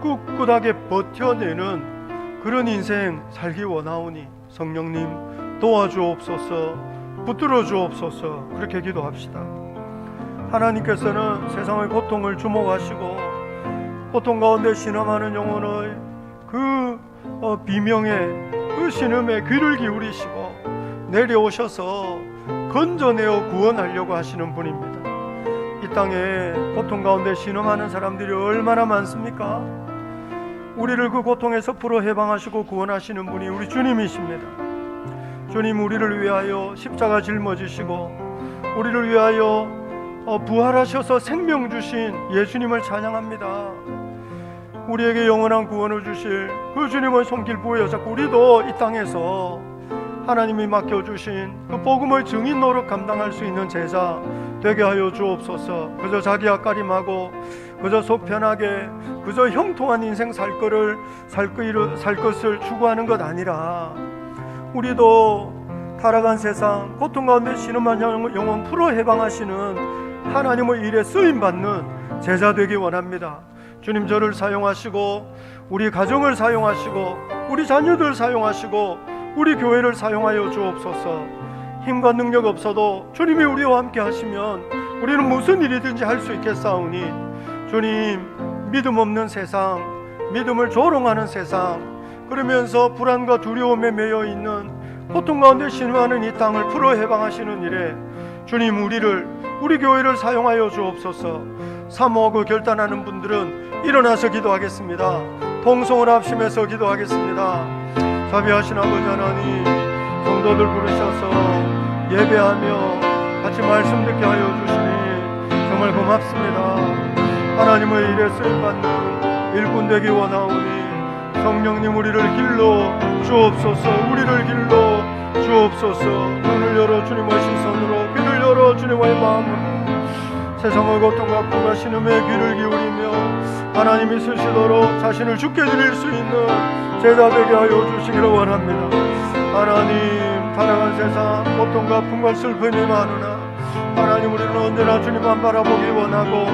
꿋꿋하게 버텨내는 그런 인생 살기 원하오니 성령님 도와주옵소서, 붙들어 주옵소서. 그렇게 기도합시다. 하나님께서는 세상의 고통을 주목하시고 고통 가운데 신음하는 영혼의 그 비명에 그 신음에 귀를 기울이시고 내려오셔서 건져내어 구원하려고 하시는 분입니다. 이 땅에 고통 가운데 신음하는 사람들이 얼마나 많습니까? 우리를 그 고통에서 풀어 해방하시고 구원하시는 분이 우리 주님이십니다. 주님, 우리를 위하여 십자가 짊어지시고 우리를 위하여 부활하셔서 생명 주신 예수님을 찬양합니다. 우리에게 영원한 구원을 주실 그 주님의 손길 보여잡고 우리도 이 땅에서 하나님이 맡겨주신 그 복음의 증인 노릇 감당할 수 있는 제자 되게 하여 주옵소서. 그저 자기 앞가림하고 그저 속 편하게 그저 형통한 인생 살 것을 추구하는 것 아니라 우리도 타락한 세상 고통 가운데 신음한 영혼 풀어 해방하시는 하나님의 일에 쓰임받는 제자 되기 원합니다. 주님, 저를 사용하시고 우리 가정을 사용하시고 우리 자녀들 사용하시고 우리 교회를 사용하여 주옵소서. 힘과 능력 없어도 주님이 우리와 함께 하시면 우리는 무슨 일이든지 할 수 있겠사오니 주님, 믿음 없는 세상, 믿음을 조롱하는 세상, 그러면서 불안과 두려움에 매여 있는 고통 가운데 신음하는 이 땅을 풀어 해방하시는 일에 주님, 우리 교회를 사용하여 주옵소서. 사모하고 결단하는 분들은 일어나서 기도하겠습니다. 통성을 합심해서 기도하겠습니다. 자비하신 아버지 하나님, 성도들 부르셔서 예배하며 같이 말씀 듣게 하여 주시니 정말 고맙습니다. 하나님의 일에 쓰임받는 일꾼 되기 원하오니 성령님, 우리를 길러 주옵소서. 우리를 길러 주옵소서. 눈을 열어 주님의 시선으로, 귀를 열어 주님의 마음으로 세상의 고통과苦과 신음에 귀를 기울이며 하나님이 쓰시도록 자신을 죽게 드릴 수 있는 제자 되게 하여 주시기를 원합니다. 하나님, 타락한 세상 고통과 아픔과 슬픔이 많으나 하나님, 우리는 언제나 주님만 바라보기 원하고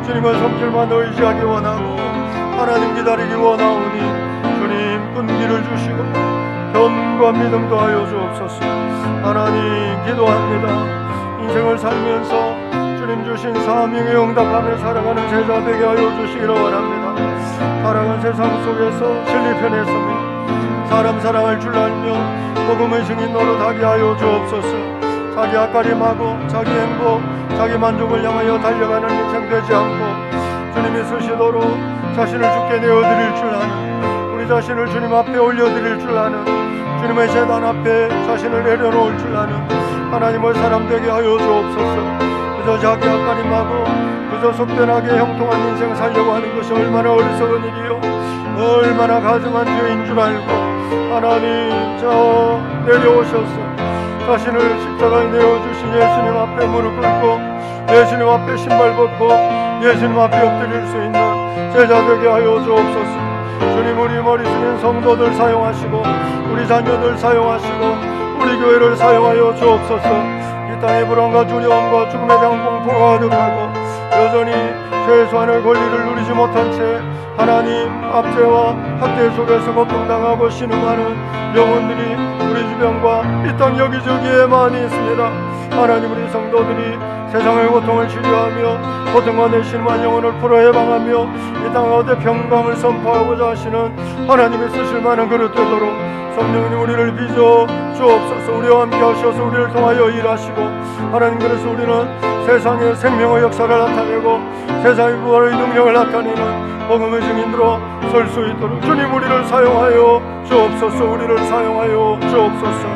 주님의 손길만 의지하기 원하고 하나님 기다리기 원하오니 주님, 끈기를 주시고 견고한 믿음 더하여 주옵소서. 하나님, 기도합니다. 인생을 살면서 주님 주신 사명에 응답하며 살아가는 제자 되게 하여 주시기를 원합니다. 살아가는 세상 속에서 진리 편에 서며 사람 사랑할 줄 알며 복음의 증인 노릇하게 하여 주옵소서. 자기 앞가림하고 자기 행복, 자기 만족을 향하여 달려가는 인생 되지 않고 주님이 쓰시도록 자신을 주께 내어드릴 줄 아는, 우리 자신을 주님 앞에 올려드릴 줄 아는, 주님의 제단 앞에 자신을 내려놓을 줄 아는 하나님의 사람 되게 하여 주옵소서. 그저 자기 앞가림하고 그저 속편하게 형통한 인생 살려고 하는 것이 얼마나 어리석은 일이요, 얼마나 가증한 죄인 줄 알고 하나님, 저 내려오셔서 자신을 십자가에 내어주신 예수님 앞에 무릎 꿇고 예수님 앞에 신발 벗고 예수님 앞에 엎드릴 수 있는 제자 되게 하여 주옵소서. 주님, 우리 머리 숙인 성도들 사용하시고 우리 자녀들 사용하시고 우리 교회를 사용하여 주옵소서. 이 땅의 불안과 두려움과 죽음에 대한 공포가 가득하고 여전히 최소한의 권리를 누리지 못한 채 하나님 압제와 학대 속에서 고통당하고 신음하는 영혼들이 우리 주변과 이 땅 여기저기에 많이 있습니다. 하나님, 우리 성도들이 세상의 고통을 치료하며 고통과 내신만 영혼을 풀어 해방하며 이 땅 가운데 평강을 선포하고자 하시는 하나님이 쓰실 만한 그릇 되도록 성령님, 우리를 빚어 주옵소서. 우리와 함께 하셔서 우리를 통하여 일하시고 하나님, 그래서 우리는 세상의 생명의 역사를 나타내고 세상의 부활의 능력을 나타내는 복음의 증인으로 설 수 있도록 주님, 우리를 사용하여 주옵소서. 우리를 사용하여 주옵소서.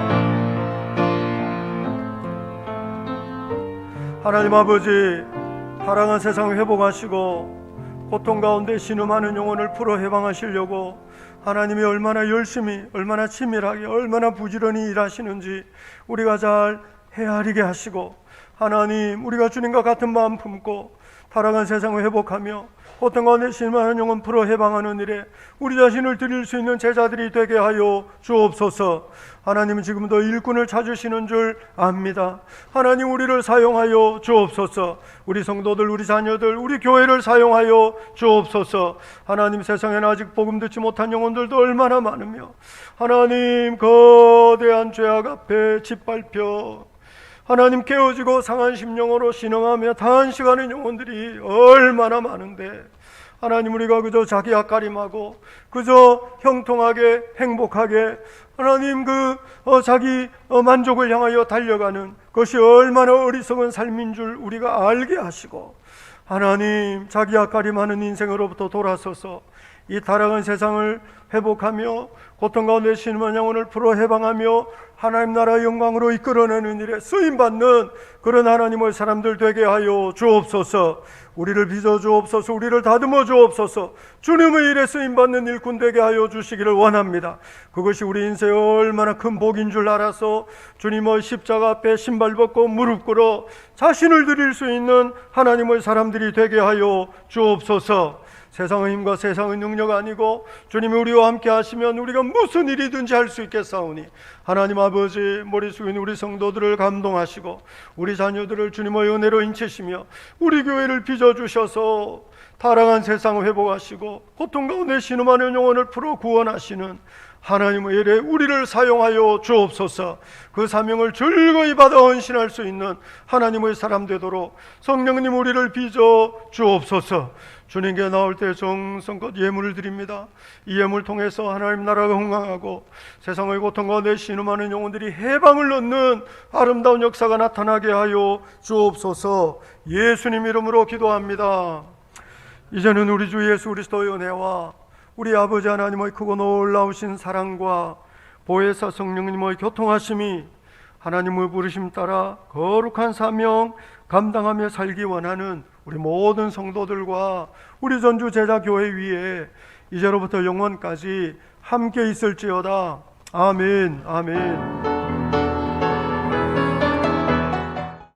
하나님 아버지, 타락한 세상을 회복하시고 고통 가운데 신음하는 영혼을 풀어 해방하시려고 하나님이 얼마나 열심히, 얼마나 치밀하게, 얼마나 부지런히 일하시는지 우리가 잘 헤아리게 하시고 하나님, 우리가 주님과 같은 마음 품고 타락한 세상을 회복하며 고통 가운데 신음하는 영혼 풀어 해방하는 일에 우리 자신을 드릴 수 있는 제자들이 되게 하여 주옵소서. 하나님은 지금도 일꾼을 찾으시는 줄 압니다. 하나님, 우리를 사용하여 주옵소서. 우리 성도들, 우리 자녀들, 우리 교회를 사용하여 주옵소서. 하나님, 세상에는 아직 복음 듣지 못한 영혼들도 얼마나 많으며 하나님, 거대한 죄악 앞에 짓밟혀 하나님 깨어지고 상한 심령으로 신앙하며 단식하는 영혼들이 얼마나 많은데 하나님, 우리가 그저 자기 앞가림하고 그저 형통하게 행복하게 하나님 자기 만족을 향하여 달려가는 것이 얼마나 어리석은 삶인 줄 우리가 알게 하시고 하나님, 자기 앞가림하는 인생으로부터 돌아서서 이 타락한 세상을 회복하며 고통 가운데 신음한 영혼을 풀어 해방하며 하나님 나라의 영광으로 이끌어내는 일에 쓰임받는 그런 하나님의 사람들 되게 하여 주옵소서. 우리를 빚어 주옵소서. 우리를 다듬어 주옵소서. 주님의 일에 쓰임받는 일꾼 되게 하여 주시기를 원합니다. 그것이 우리 인생에 얼마나 큰 복인 줄 알아서 주님의 십자가 앞에 신발 벗고 무릎 꿇어 자신을 드릴 수 있는 하나님의 사람들이 되게 하여 주옵소서. 세상의 힘과 세상의 능력 아니고 주님이 우리와 함께 하시면 우리가 무슨 일이든지 할 수 있겠사오니 하나님 아버지, 머리 숙인 우리 성도들을 감동하시고 우리 자녀들을 주님의 은혜로 인치시며 우리 교회를 빚어주셔서 타락한 세상을 회복하시고 고통 가운데 신음하는 영혼을 풀어 구원하시는 하나님의 일에 우리를 사용하여 주옵소서. 그 사명을 즐거이 받아 헌신할 수 있는 하나님의 사람 되도록 성령님 우리를 빚어 주옵소서. 주님께 나올 때 정성껏 예물을 드립니다. 이 예물 통해서 하나님 나라가 흥왕하고 세상의 고통 가운데 신음하는 영혼들이 해방을 얻는 아름다운 역사가 나타나게 하여 주옵소서. 예수님 이름으로 기도합니다. 이제는 우리 주 예수 그리스도의 은혜와 우리 아버지 하나님의 크고 놀라우신 사랑과 보혜사 성령님의 교통하심이 하나님의 부르심 따라 거룩한 사명 감당하며 살기 원하는 우리 모든 성도들과 우리 전주 제자교회 위에 이제로부터 영원까지 함께 있을지어다. 아멘. 아멘.